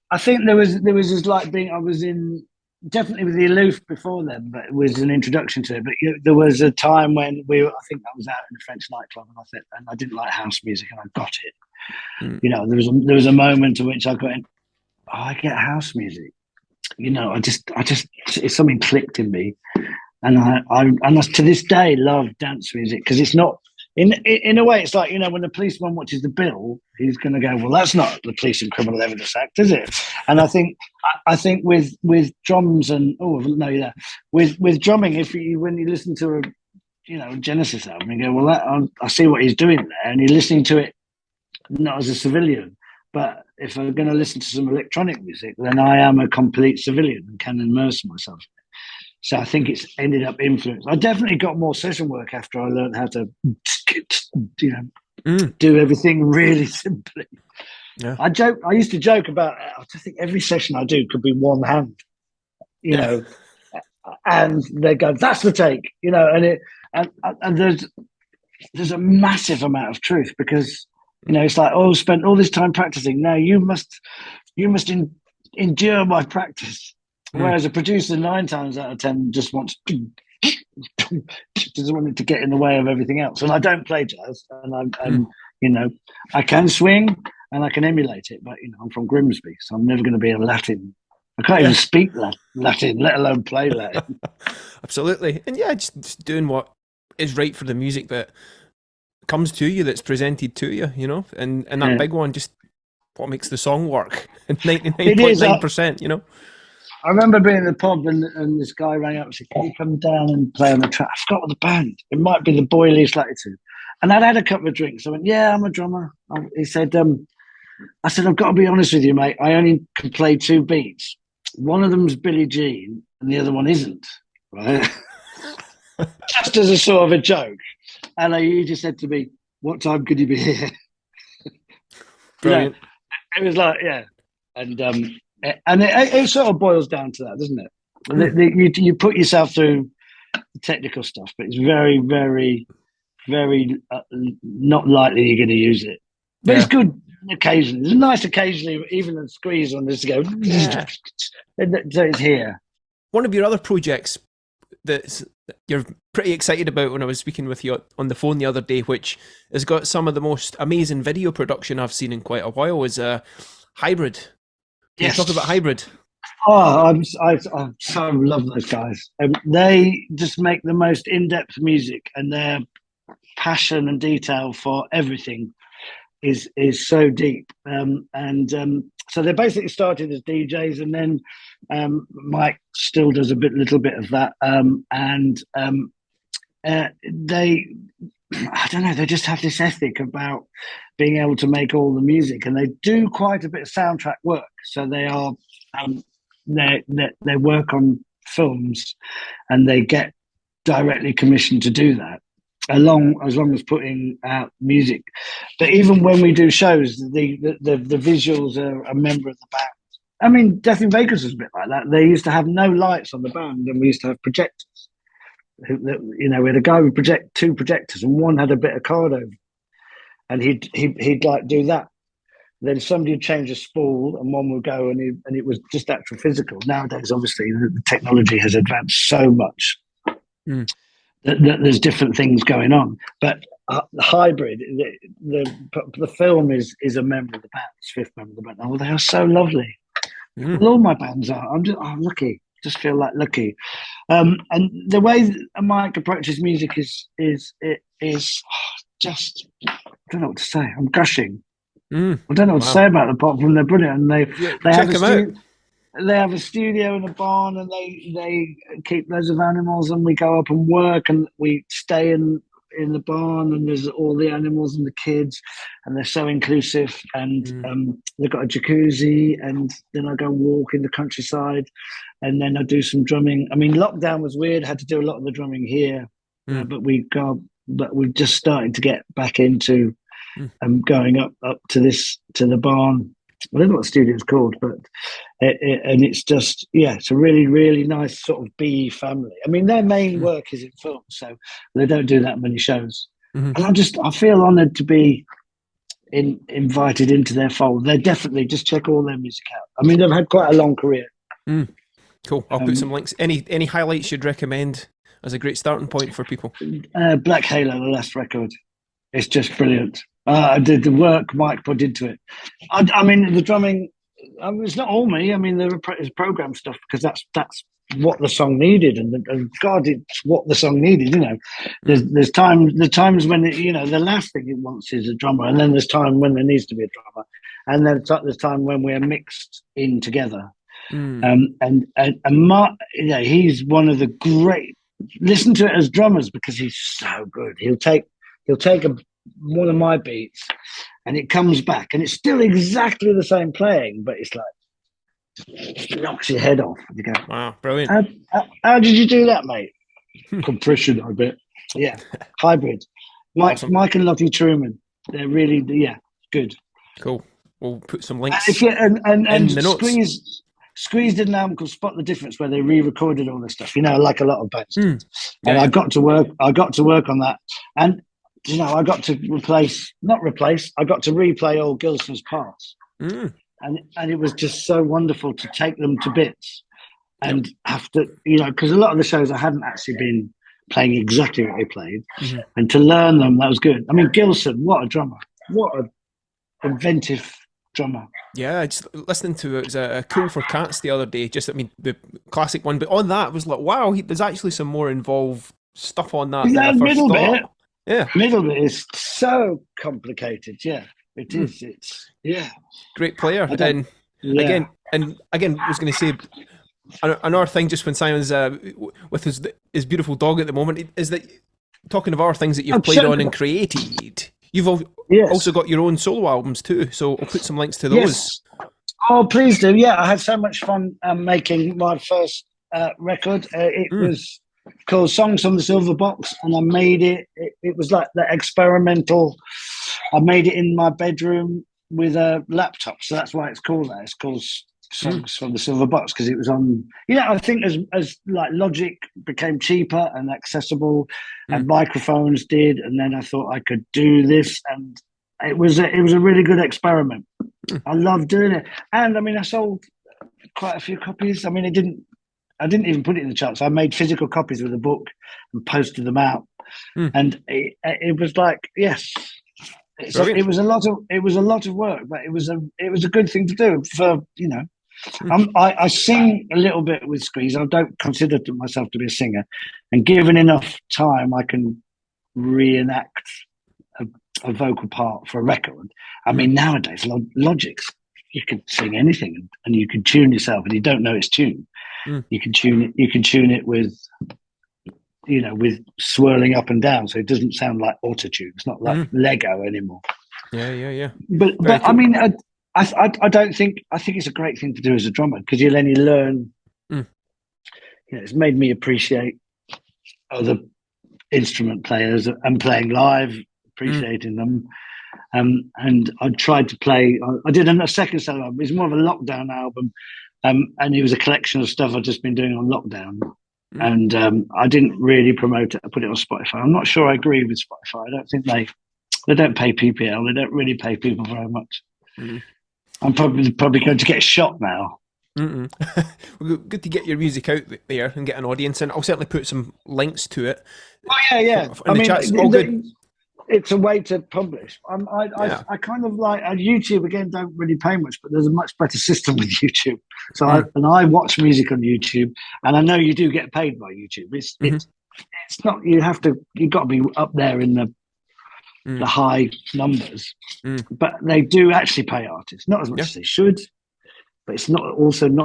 I think there was just like I was in definitely with the Aloof before then, but it was an introduction to it. But there was a time when I think I was out in a French nightclub, and I didn't like house music, and I got it. You know, there was a moment in which I got in, I get house music. it's something clicked in me, and I to this day love dance music because it's not in a way it's like when the policeman watches the bill, he's going to go, well, that's not the Police and Criminal Evidence Act, is it? And I think with drums and with drumming, when you listen to a Genesis album, you go, well, I see what he's doing there, and you're listening to it not as a civilian. But if I'm going to listen to some electronic music, then I am a complete civilian and can immerse myself. So I think it's ended up influenced. I definitely got more session work after I learned how to, do everything really simply. Yeah. I used to joke about, I think every session I do could be one hand, and they go, that's the take, and there's a massive amount of truth because, it's like, spent all this time practicing. Now you must endure my practice. Whereas a producer 9 times out of 10 just doesn't want it to get in the way of everything else. And I don't play jazz, and I can swing and I can emulate it, but I'm from Grimsby, so I'm never going to be a Latin. I can't even speak Latin, let alone play Latin. Absolutely, and just doing what is right for the music that comes to you, that's presented to you, and that big one, just what makes the song work. 99.9%, I remember being in the pub and this guy rang up and said, can you come down and play on the track? I forgot what the band. It might be the Boy Least Latitude. And I'd had a couple of drinks. I went, yeah, I'm a drummer. He said, I said, I've got to be honest with you, mate. I only can play 2 beats. One of them's Billie Jean and the other one isn't, right? Just as a sort of a joke. And he just said to me, what time could you be here? Brilliant. It was like, yeah. And it sort of boils down to that, doesn't it? You put yourself through the technical stuff, but it's very, very, very not likely you're going to use it. But it's good occasionally. It's nice occasionally, even a squeeze on this to go. Yeah. So it's here. One of your other projects that you're pretty excited about, when I was speaking with you on the phone the other day, which has got some of the most amazing video production I've seen in quite a while, is Hybrid. Can you talk about Hybrid? Oh, I so love those guys. They just make the most in-depth music, and their passion and detail for everything is so deep. So they basically started as DJs, and then Mike still does little bit of that. I don't know, they just have this ethic about being able to make all the music, and they do quite a bit of soundtrack work. So they are they work on films, and they get directly commissioned to do that, as long as putting out music. But even when we do shows, the visuals are a member of the band. I mean, Death in Vegas was a bit like that. They used to have no lights on the band, and we used to have projectors. We had a guy with 2 projectors, and one had a bit of card over, and he'd like do that. Then somebody would change a spool, and one would go, and it was just actual physical. Nowadays, obviously, the technology has advanced so much that there's different things going on. But the Hybrid, the film is a member of the band, it's 5th member of the band. Oh, they are so lovely. Well, all my bands are. I'm lucky. Just feel like lucky. And the way Mike approaches music is just, I don't know what to say. I'm gushing. I don't know what to say about them, apart from they're brilliant. And they have a studio in a barn, and they keep loads of animals, and we go up and work, and we stay in the barn, and there's all the animals and the kids, and they're so inclusive. And they've got a jacuzzi, and then I go walk in the countryside, and then I do some drumming. I mean, lockdown was weird, had to do a lot of the drumming here, but we're just starting to get back into going up to the barn. I don't know what the studio's called, but and it's just, it's a really, really nice sort of B family. I mean, their main work is in film, so they don't do that many shows. And I feel honoured to be invited into their fold. They're definitely, just check all their music out. I mean, they've had quite a long career. Cool. I'll put some links. Any highlights you'd recommend as a great starting point for people? Black Halo, the last record. It's just brilliant. I did the work Mike put into it. I mean, the drumming it's not all me. I mean, there's program stuff because that's what the song needed, and God, it's what the song needed. There's times when the last thing it wants is a drummer, and then there's time when there needs to be a drummer, and then there's time when we're mixed in together. And Mark, he's one of the great. Listen to it as drummers because he's so good. He'll take one of my beats, and it comes back, and it's still exactly the same playing, but it's like knocks your head off. You go, wow, brilliant! How did you do that, mate? Compression, I bet. Yeah, hybrid. Awesome. Mike and Lottie Truman. They're really good. Cool. We'll put some links and in the notes. Squeeze did an album called Spot the Difference where they re-recorded all this stuff, like a lot of bands. And I got to work on that. And I got to I got to replay all Gilson's parts. And it was just so wonderful to take them to bits and have to, because a lot of the shows I hadn't actually been playing exactly what they played. And to learn them, that was good. I mean, Gilson, what a drummer. What an inventive drummer. Yeah, just listening to it was a Cool for Cats the other day. The classic one, but on that it was like, wow, there's actually some more involved stuff on that. Yeah, middle bit. Yeah, middle bit is so complicated. Yeah, it is. It's great player. And again, I was going to say another thing. Just when Simon's with his beautiful dog at the moment, is that talking of other things that you've played on and created. You've also got your own solo albums too, so I'll put some links to those. Yes. Oh, please do. Yeah, I had so much fun making my first record. It was called Songs from the Silver Box, and I made it. It was like the experimental. I made it in my bedroom with a laptop, so that's why it's called that. It's called Songs from the Silver Box because it was on. I think as like Logic became cheaper and accessible, and microphones did, and then I thought I could do this, and it was a really good experiment. I loved doing it, and I mean I sold quite a few copies. I mean I didn't even put it in the charts. I made physical copies with a book and posted them out, and it was like yes. It was a lot of work, but it was a good thing to do for I sing a little bit with Squeeze. I don't consider myself to be a singer, and given enough time, I can reenact a vocal part for a record. I mean, nowadays, Logic's you can sing anything, and you can tune yourself, and you don't know it's tuned. You can tune it. You can tune it with, with swirling up and down, so it doesn't sound like auto-tune. It's not like Lego anymore. Yeah. But cool. I mean. I don't think. I think it's a great thing to do as a drummer because you'll only learn. It's made me appreciate other instrument players and playing live, appreciating them. And I tried to play. I did a second solo album. It's more of a lockdown album, and it was a collection of stuff I'd just been doing on lockdown. And I didn't really promote it. I put it on Spotify. I'm not sure I agree with Spotify. I don't think they don't pay PPL. They don't really pay people very much. I'm probably going to get shot now. Well, good to get your music out there and get an audience, and I'll certainly put some links to it. Oh yeah. I mean, chat's all good. It's a way to publish. I kind of like YouTube again. Don't really pay much, but there's a much better system with YouTube. So I watch music on YouTube, and I know you do get paid by YouTube. It's not. You've got to be up there in the high numbers, but they do actually pay artists, not as much as they should, but it's not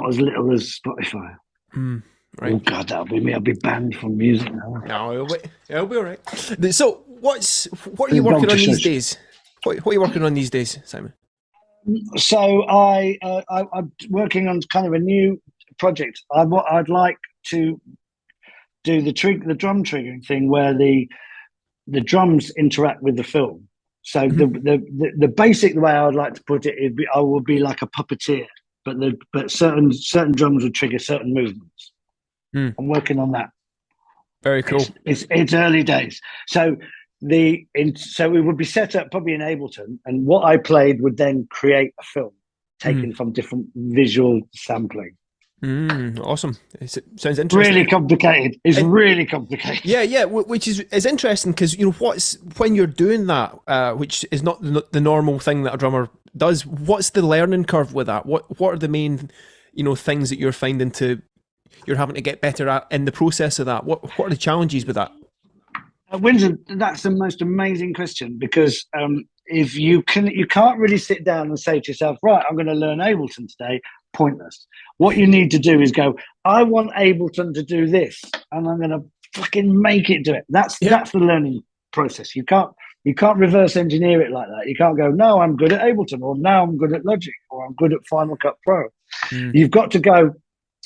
as little as Spotify. Right. Oh God, that'll be me. I'll be banned from music now. No, it'll be all right. So, what are you working on these days? What are you working on these days, Simon? So I'm working on kind of a new project. I'd like to do the drum triggering thing where the drums interact with the film. So the basic way I would like to put it, I will be like a puppeteer, but certain drums would trigger certain movements. I'm working on that. Very cool. It's early days. So so it would be set up probably in Ableton, and what I played would then create a film taken from different visual sampling. Awesome. It sounds interesting. Really complicated. It's And really complicated. yeah, which is interesting because when you're doing that, which is not the normal thing that a drummer does. What's the learning curve with that? What are the main things that you're finding you're having to get better at in the process of that? What are the challenges with that? Windsor, that's the most amazing question because if you can't really sit down and say to yourself, right, I'm going to learn Ableton today. Pointless. What you need to do is go, I want Ableton to do this, and I'm going to fucking make it do it. That's the learning process. You can't reverse engineer it like that. You can't go, no, I'm good at Ableton, or now I'm good at Logic, or I'm good at Final Cut Pro. You've got to go.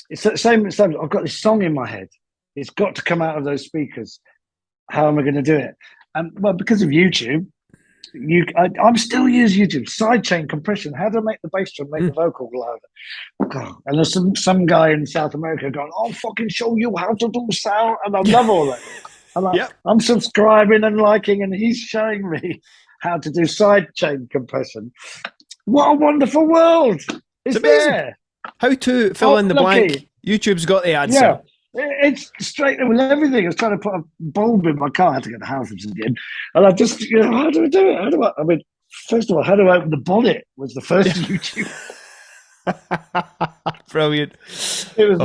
It's the same. I've got this song in my head. It's got to come out of those speakers. How am I going to do it? Well, because of YouTube, I'm still using YouTube. Sidechain compression. How do I make the bass drum make the vocal louder? God. And there's some guy in South America going, I'll fucking show you how to do sound. And I love all that. I'm subscribing and liking, and he's showing me how to do sidechain compression. What a wonderful world. It's amazing. There. How to fill in the blank. YouTube's got the answer. Yeah. It's straight with everything. I was trying to put a bulb in my car. I had to go to Hanson's again. And I just, how do I do it? First of all, how do I open the bonnet was the first YouTube. Brilliant. It was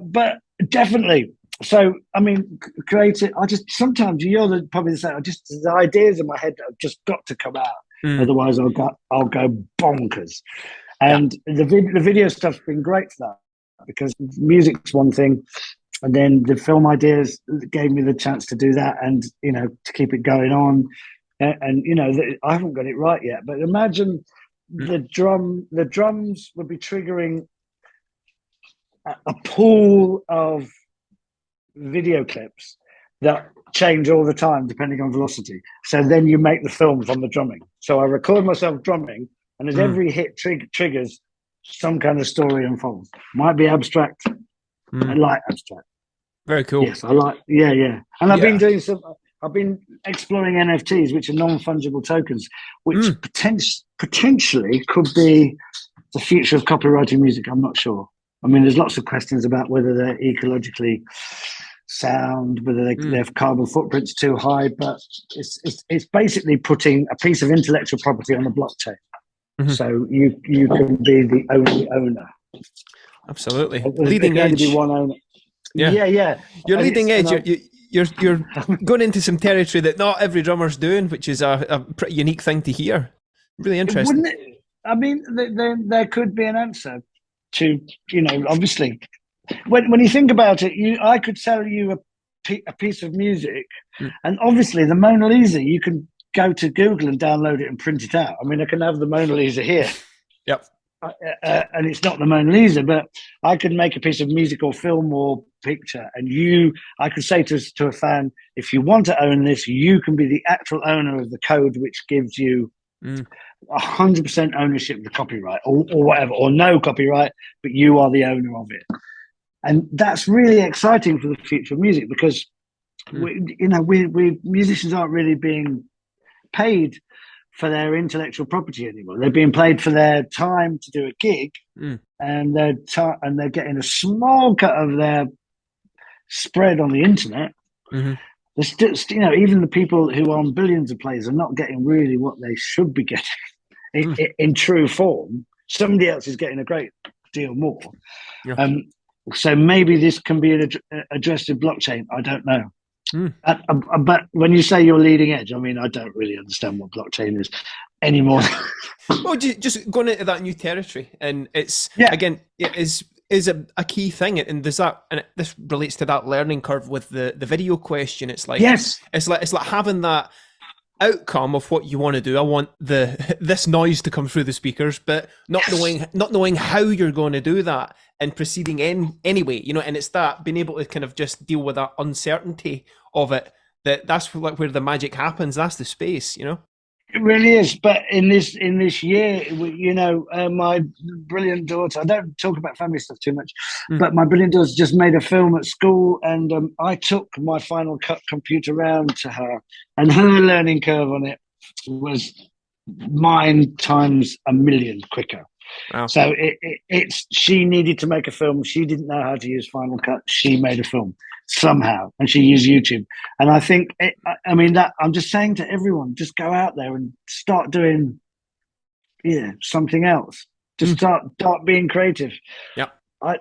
but definitely. So, create it. Sometimes probably the same. The ideas in my head have just got to come out. Otherwise I'll go bonkers. And the video stuff's been great for that. Because music's one thing, and then the film ideas gave me the chance to do that, and to keep it going on. And I haven't got it right yet, but imagine the drums would be triggering a pool of video clips that change all the time depending on velocity. So then you make the film from the drumming. So I record myself drumming, and as every hit triggers, some kind of story unfolds. Might be abstract. I like abstract. Very cool. Yes, I like. Yeah. And I've been doing I've been exploring NFTs, which are non-fungible tokens, which potentially could be the future of copyrighting music. I'm not sure. There's lots of questions about whether they're ecologically sound, whether their carbon footprint's too high, but it's basically putting a piece of intellectual property on the blockchain. So you can be the only owner. Absolutely, leading edge. Be one owner. Yeah. You're leading edge. You're going into some territory that not every drummer's doing, which is a pretty unique thing to hear. Really interesting. Wouldn't it? There could be an answer to obviously when you think about it. I could sell you a piece of music, and obviously the Mona Lisa you can go to Google and download it and print it out. I can have the Mona Lisa here. Yep. And it's not the Mona Lisa, but I could make a piece of music or film or picture, and I could say to a fan, if you want to own this, you can be the actual owner of the code, which gives you 100% ownership of the copyright or whatever, or no copyright, but you are the owner of it. And that's really exciting for the future of music because we musicians aren't really being paid for their intellectual property anymore. They're being paid for their time to do a gig, and they're getting a small cut of their spread on the internet. There's still, even the people who own billions of plays are not getting really what they should be getting in true form. Somebody else is getting a great deal more. So maybe this can be addressed in blockchain. I don't know. But when you say you're leading edge, I don't really understand what blockchain is anymore. Well, just going into that new territory, and it's again, it is a key thing, and there's that, and this relates to that learning curve with the video question. It's like it's like having that outcome of what you want to do. I want this noise to come through the speakers, but not knowing how you're going to do that and proceeding anyway, and it's that being able to kind of just deal with that uncertainty of it. That's like where the magic happens. That's the space, It really is. But in this year, my brilliant daughter, I don't talk about family stuff too much, but my brilliant daughter just made a film at school, and I took my Final Cut computer round to her, and her learning curve on it was mine times a million quicker. Wow. So it's she needed to make a film. She didn't know how to use Final Cut. She made a film somehow, and she used YouTube. And I think, I mean, that I'm just saying to everyone, just go out there and start doing, something else. Just start being creative. Yeah. I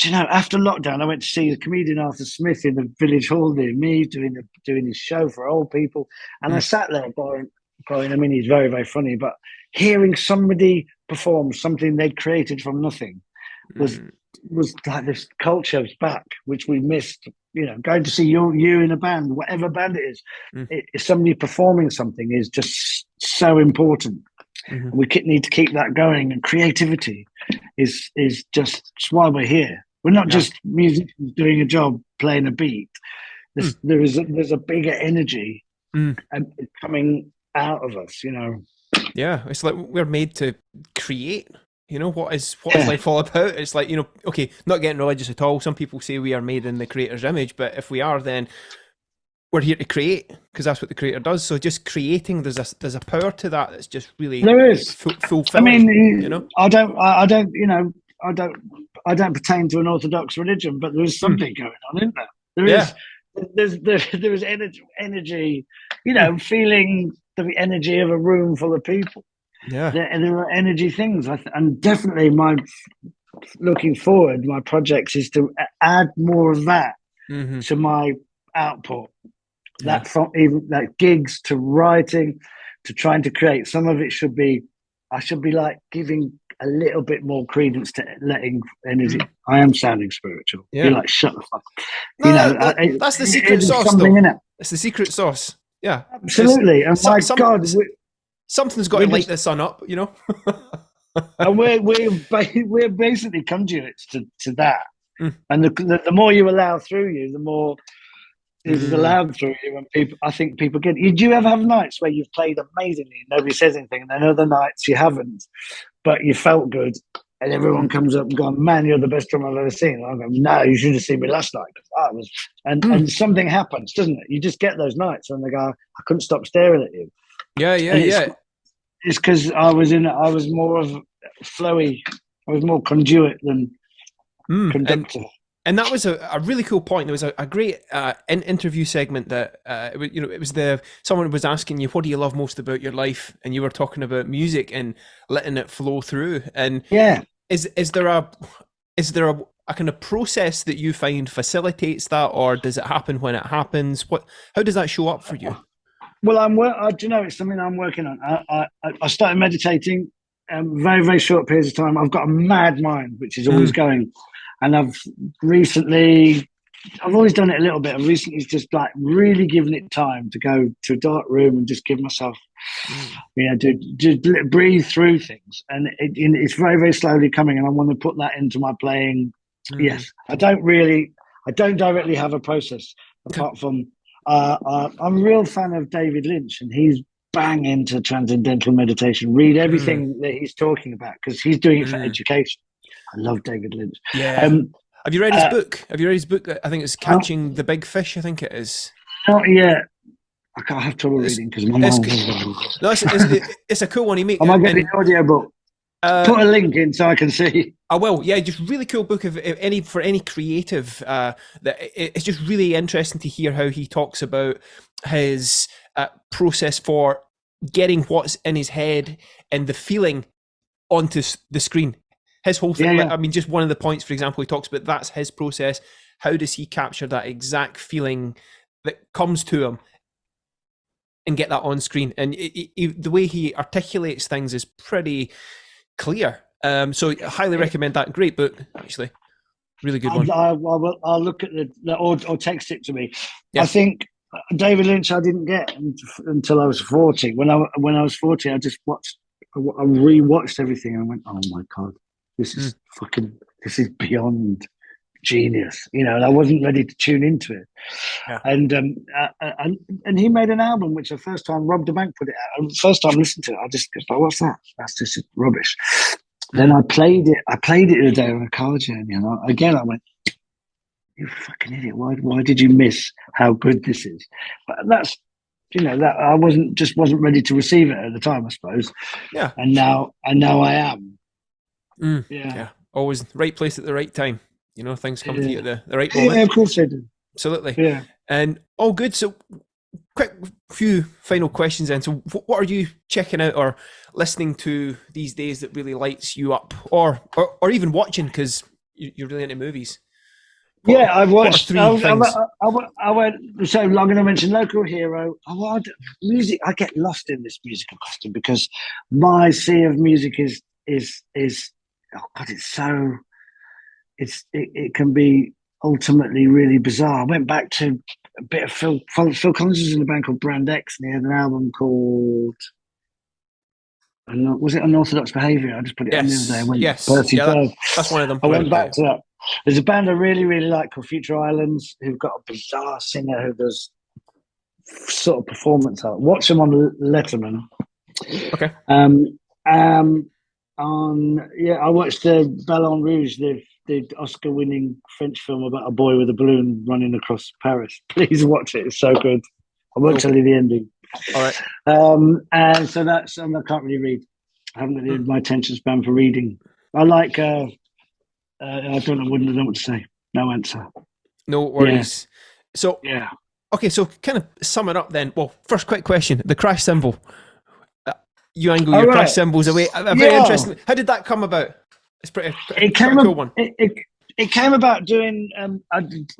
you know, after lockdown, I went to see the comedian Arthur Smith in the village hall near me, doing his show for old people, and I sat there going. I mean, he's very, very funny, but hearing somebody perform something they'd created from nothing was like this culture was back, which we missed. You know, going to see you in a band, whatever band it is, if somebody performing something is just so important. And we need to keep that going, and creativity is just why we're here. We're not just musicians doing a job, playing a beat. There's a bigger energy coming out of us, you know. Yeah, it's like we're made to create. You know, what is life all about? It's like, you know, okay, not getting religious at all. Some people say we are made in the creator's image, but if we are, then we're here to create, because that's what the creator does. So just creating, there's a power to that that's just really fulfilling. I mean, you know, I don't pertain to an orthodox religion, but there's something going on, isn't there? There is energy, you know, feeling the energy of a room full of people. Yeah, there are energy things, and definitely looking forward, my projects is to add more of that to my output. That from even that gigs to writing to trying to create. Some of it I should be like giving a little bit more credence to letting energy. I am sounding spiritual. You're like, shut the fuck up. No, you know, that's the secret sauce, though. It's the secret sauce. Yeah, absolutely. And God, something's got to light the sun up, you know. And we're basically conduits to that. And the more you allow through you, the more is allowed through you. And I think people get. Do you ever have nights where you've played amazingly and nobody says anything, and then other nights you haven't, but you felt good, and everyone comes up and goes, "Man, you're the best drummer I've ever seen." And I go, "No, you should have seen me last night." And something happens, doesn't it? You just get those nights, and they go, "I couldn't stop staring at you." Yeah. It's because I was more of flowy. I was more conduit than conductor. And that was a really cool point. There was a great interview segment that it was someone was asking you, what do you love most about your life, and you were talking about music and letting it flow through. And is there a kind of process that you find facilitates that, or does it happen when it happens? How does that show up for you? Well, do you know, it's something I'm working on. I started meditating very, very short periods of time. I've got a mad mind, which is always going. And I've always done it a little bit. I've recently just like really given it time to go to a dark room and just give myself, to breathe through things. And it's very, very slowly coming. And I want to put that into my playing. Yes, I don't directly have a process apart from, I'm a real fan of David Lynch, and he's bang into transcendental meditation. Read everything that he's talking about, because he's doing it for education. I love David Lynch. Yeah. Have you read his book? I think it's Catching the Big Fish. I think it is. Not yet. I can't have trouble reading because my mom. No, it's a cool one. He made. I might get the audio book. Put a link in so I can see. I will. Yeah, just really cool book for any creative. That it's just really interesting to hear how he talks about his process for getting what's in his head and the feeling onto the screen. His whole thing, I mean, just one of the points, for example, he talks about that's his process. How does he capture that exact feeling that comes to him and get that on screen? And the way he articulates things is pretty clear. So I highly recommend that. Great book, actually. Really good one. I'll look at or text it to me. Yeah. I think David Lynch I didn't get until I was 40. When I was 40, I just rewatched everything and I went, oh my God. This is this is beyond genius, and I wasn't ready to tune into it. Yeah. And he made an album, which the first time Rob the Bank put it out, and the first time I listened to it, I just go, oh, what's that? That's just rubbish. Then I played it the other day on a car journey, and I went, you fucking idiot! Why did you miss how good this is? But that's that I wasn't ready to receive it at the time, I suppose. Yeah. And now I am. Yeah. Always the right place at the right time. You know, things come to you at the right Yeah, moment. of course they do. Absolutely. Yeah. And all good. So, quick few final questions then. So, what are you checking out or listening to these days that really lights you up, or even watching because you're really into movies? Yeah, I've watched. What are three things? I went. So I'm going to mention local hero. Music. I get lost in this musical question because my sea of music is. Oh God, it's so. It can be ultimately really bizarre. I went back to a bit of Phil Collins was in a band called Brand X, and he had an album called. Was it Unorthodox Behaviour? I just put it on the other day. Yes. Yeah, that's one of them. I went back to that. There's a band I really, really like called Future Islands who've got a bizarre singer who does sort of performance art. Watch them on Letterman. Okay. I watched the Ballon Rouge, the Oscar-winning French film about a boy with a balloon running across Paris. Please watch it; it's so good. I won't tell you the ending. All right. And so I can't really read. I haven't got my attention span for reading. I like. I wouldn't know what to say. No answer. No worries. Yeah. So yeah. Okay, so kind of sum it up then. Well, first quick question: the crash cymbal. You angle your crash cymbals away. Very interesting. How did that come about? It's pretty cool one. It came about doing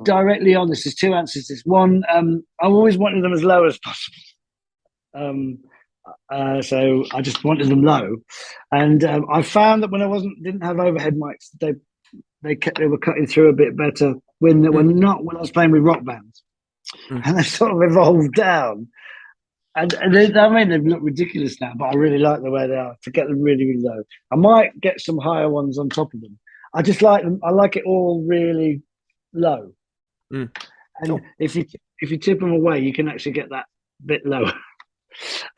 directly on this. There's two answers. There's one. I always wanted them as low as possible. So I just wanted them low, and I found that when I didn't have overhead mics, they were cutting through a bit better when I was playing with rock bands, and they sort of evolved down. And they've look ridiculous now, but I really like the way they are. To get them really, really low, I might get some higher ones on top of them. I just like them. I like it all really low. And if you tip them away, you can actually get that bit lower.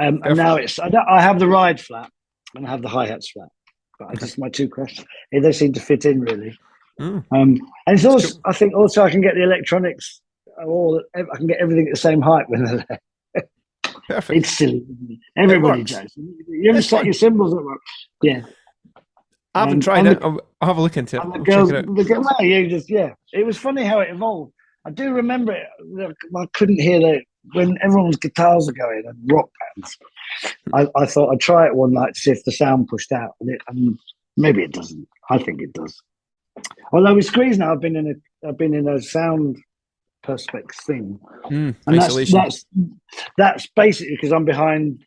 And now I have the ride flat and I have the hi-hats flat. But that's my two questions. They seem to fit in really. And it's also, I think also I can get the electronics, I can get everything at the same height when they're there. Perfect. It's silly. Everybody does. You ever set your cymbals at work? Yeah. I haven't tried it. I'll have a look into it. And the girls, it was funny how it evolved. I do remember it. I couldn't hear when everyone's guitars are going and rock bands. I thought I'd try it one night to see if the sound pushed out, and maybe it doesn't. I think it does. Although with Squeeze now, I've been in a sound Perspex thing, and that's basically because I'm behind.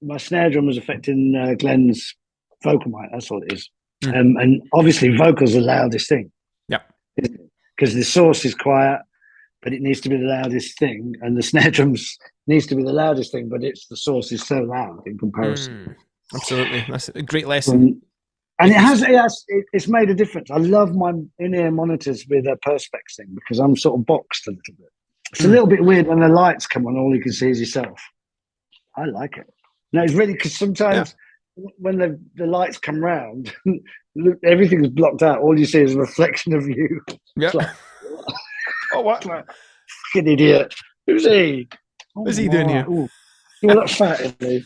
My snare drum was affecting Glenn's vocal mic. That's all it is. And obviously, vocals are the loudest thing. Yeah, because the source is quiet, but it needs to be the loudest thing, and the snare drums needs to be the loudest thing, but the source is so loud in comparison. Absolutely, that's a great lesson. And it's made a difference. I love my in-ear monitors with a Perspex thing because I'm sort of boxed a little bit. It's a little bit weird when the lights come on, all you can see is yourself. I like it. No, it's really because sometimes when the lights come round, everything's blocked out. All you see is a reflection of you. Yeah. Oh, what? Fucking idiot. Who's he? What's he doing here? Ooh. You're not fat, isn't he?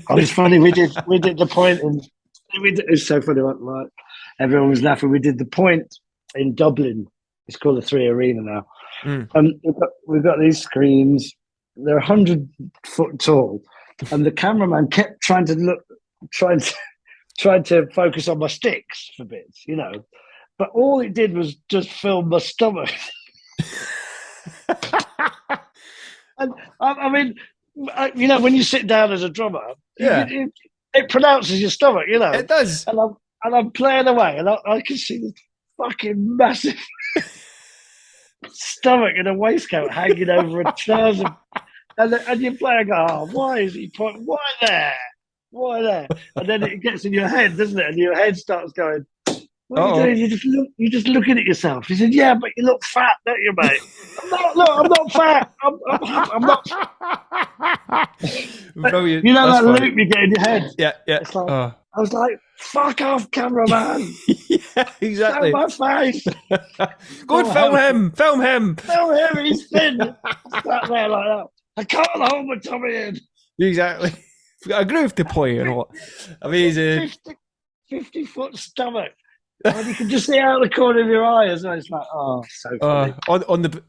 Oh, it's funny. We did the point in. It's so funny. Like, everyone was laughing. We did the point in Dublin. It's called the 3 Arena now. We've got these screens. They're 100 foot tall, and the cameraman kept trying to focus on my sticks for bits, But all it did was just film my stomach. And when you sit down as a drummer, it pronounces your stomach, It does. And I'm playing away, and I can see this fucking massive stomach in a waistcoat hanging over a trouser, and you're playing. Oh, why is he pointing? Why there? Why there? And then it gets in your head, doesn't it? And your head starts going. What are you doing? You're just looking at yourself. He said, "Yeah, but you look fat, don't you, mate?" I'm not fat. I'm not. Brilliant. You know that loop you get in your head. Yeah. It's like, I was like, "Fuck off, cameraman!" Yeah, exactly. Show my face. Go and film him. Film him. Film him. He's thin. Sat there like that. I can't hold my tummy in. Exactly. We've got a groove to play and all. Amazing. 50-foot stomach. And you can just see out the corner of your eye as well. It's like, oh, so funny. On the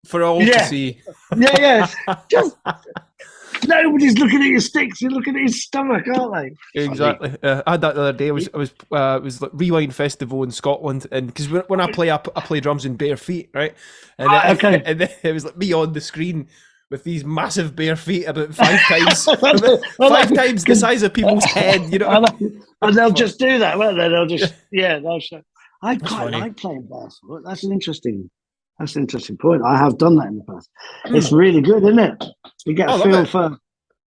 for all to see. Yes. Just nobody's looking at your sticks. You're looking at his stomach, aren't they? Exactly. I had that the other day. It was like Rewind Festival in Scotland, and because when I play drums in bare feet, right? And and then it was like me on the screen with these massive bare feet, about 5 times, 5 times the size of people's head, you know. And they'll just do that, won't they? They'll just they'll show. I quite like playing barefoot. That's an interesting point. I have done that in the past. It's really good, isn't it? You get a feel for.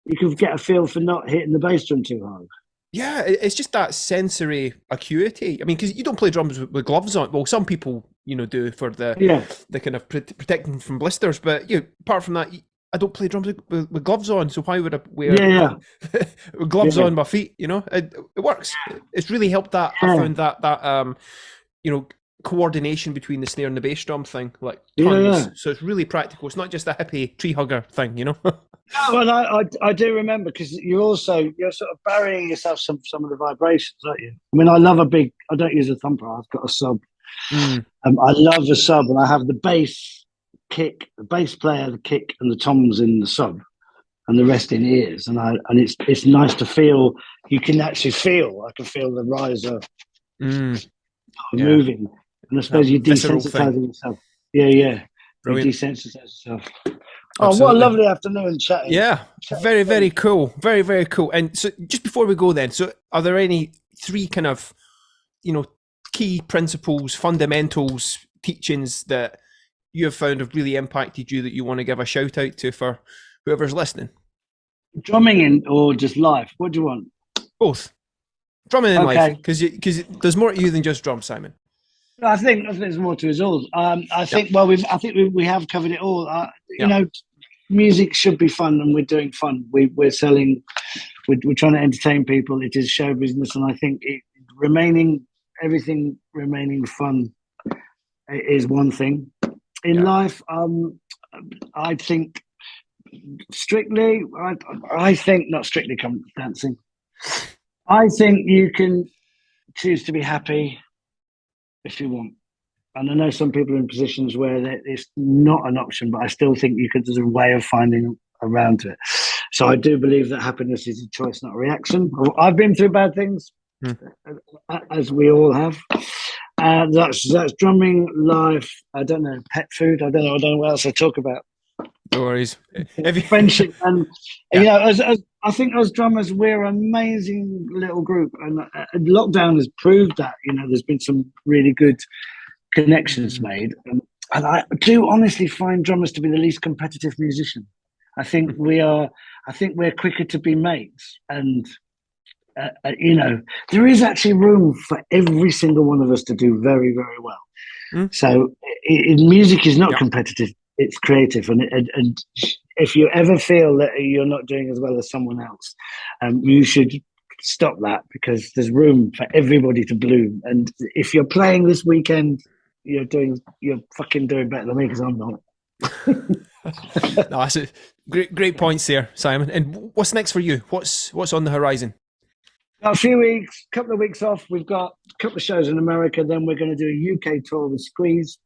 You can get a feel for not hitting the bass drum too hard. Yeah, it's just that sensory acuity. I mean, because you don't play drums with gloves on. Well, some people, do for the kind of protecting from blisters. But apart from that, I don't play drums with gloves on. So why would I wear gloves on my feet? It works. It's really helped that. I found that coordination between the snare and the bass drum thing, like tons. So it's really practical. It's not just a hippie tree hugger thing, No, and I do remember, because you're sort of burying yourself some of the vibrations, aren't you? I mean, I don't use a thumper. I've got a sub. I love the sub, and I have the bass kick, the bass player, the kick, and the toms in the sub, and the rest in ears. And it's nice to feel. You can actually feel. I can feel the riser moving, and I suppose you're desensitizing yourself. Yeah. Brilliant. You desensitize yourself. Absolutely. Oh, what a lovely afternoon chatting. Yeah, very, very cool. Very, very cool. And so just before we go then, so are there any 3 kind of, key principles, fundamentals, teachings that you have found have really impacted you that you want to give a shout out to for whoever's listening? Drumming or just life? What do you want? Both. Drumming and life, because there's more to you than just drum, Simon. I think there's more to us all. I think we have covered it all. Music should be fun, and we're doing fun. We're selling. We're trying to entertain people. It is show business, and I think everything remaining fun is one thing. In life, I think strictly. I think not strictly come dancing. I think you can choose to be happy if you want. And I know some people are in positions where it's not an option, but I still think there's a way of finding around to it. So I do believe that happiness is a choice, not a reaction. I've been through bad things, as we all have. That's drumming, life, I don't know, pet food, I don't know what else I talk about. No worries. Friendship. And, I think as drummers, we're an amazing little group. And lockdown has proved that, there's been some really good connections made. And I do honestly find drummers to be the least competitive musician. I think we're quicker to be mates. And, there is actually room for every single one of us to do very, very well. So music is not competitive. It's creative. And if you ever feel that you're not doing as well as someone else, you should stop that, because there's room for everybody to bloom. And if you're playing this weekend, you're fucking doing better than me, because I'm not. No, that's a great points there, Simon. And what's next for you? What's on the horizon? Got a couple of weeks off. We've got a couple of shows in America. Then we're going to do a UK tour with Squeeze,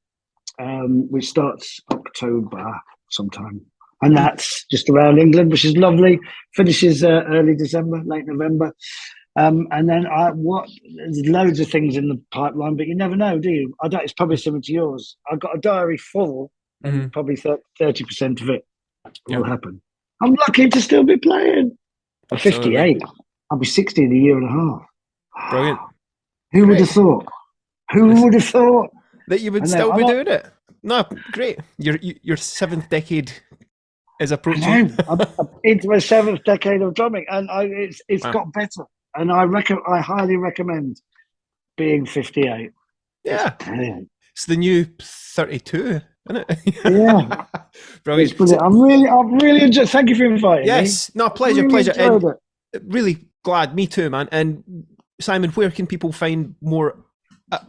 which starts October sometime. And that's just around England, which is lovely. Finishes early December, late November. And then there's loads of things in the pipeline, but you never know, do you? It's probably similar to yours. I've got a diary full, and probably 30% of it will happen. I'm lucky to still be playing. I'm 58. I'll be 60 in a year and a half. Brilliant. Who would have thought? Who would have thought that you would still be doing it? No, great. Your 7th decade is approaching. I'm into my 7th decade of drumming, and it's got better. And I highly recommend being 58. Yeah, it's the new 32, isn't it? Yeah, brilliant. I've really enjoyed. Thank you for inviting me. Yes, no, pleasure. And really glad. Me too, man. And Simon, where can people find more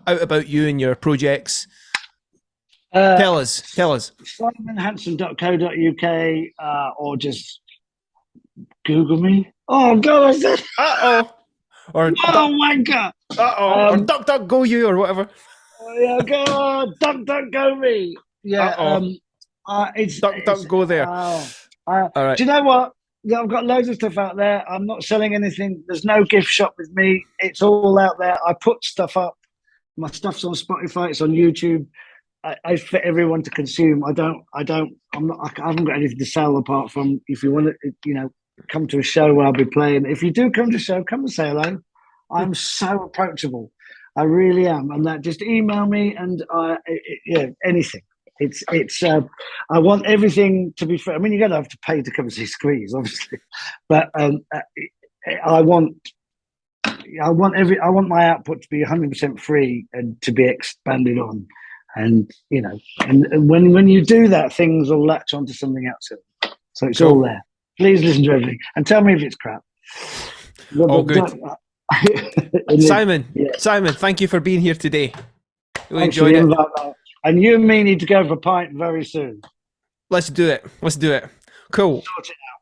out about you and your projects? Tell us. simonhanson.co.uk, or just Google me. Oh God! I said. or Oh, wanker! or duck duck go you or whatever. Yeah, go duck go me. Yeah. It's duck go there. All right. Do you know what? Yeah, I've got loads of stuff out there. I'm not selling anything. There's no gift shop with me. It's all out there. I put stuff up. My stuff's on Spotify. It's on YouTube. I for everyone to consume. I haven't got anything to sell apart from if you want to, come to a show where I'll be playing. If you do come to a show, come and say hello. I'm so approachable. I really am. And that just email me and anything. It's I want everything to be fair. I mean, you're gonna have to pay to come and see Squeeze, obviously, but I want my output to be 100% free and to be expanded on. And and when you do that, things will latch onto something else. So it's all there. Please listen to everything and tell me if it's crap. All good. Simon, thank you for being here today. Really enjoyed it. And you and me need to go for a pint very soon. Let's do it. Cool. Sort it out.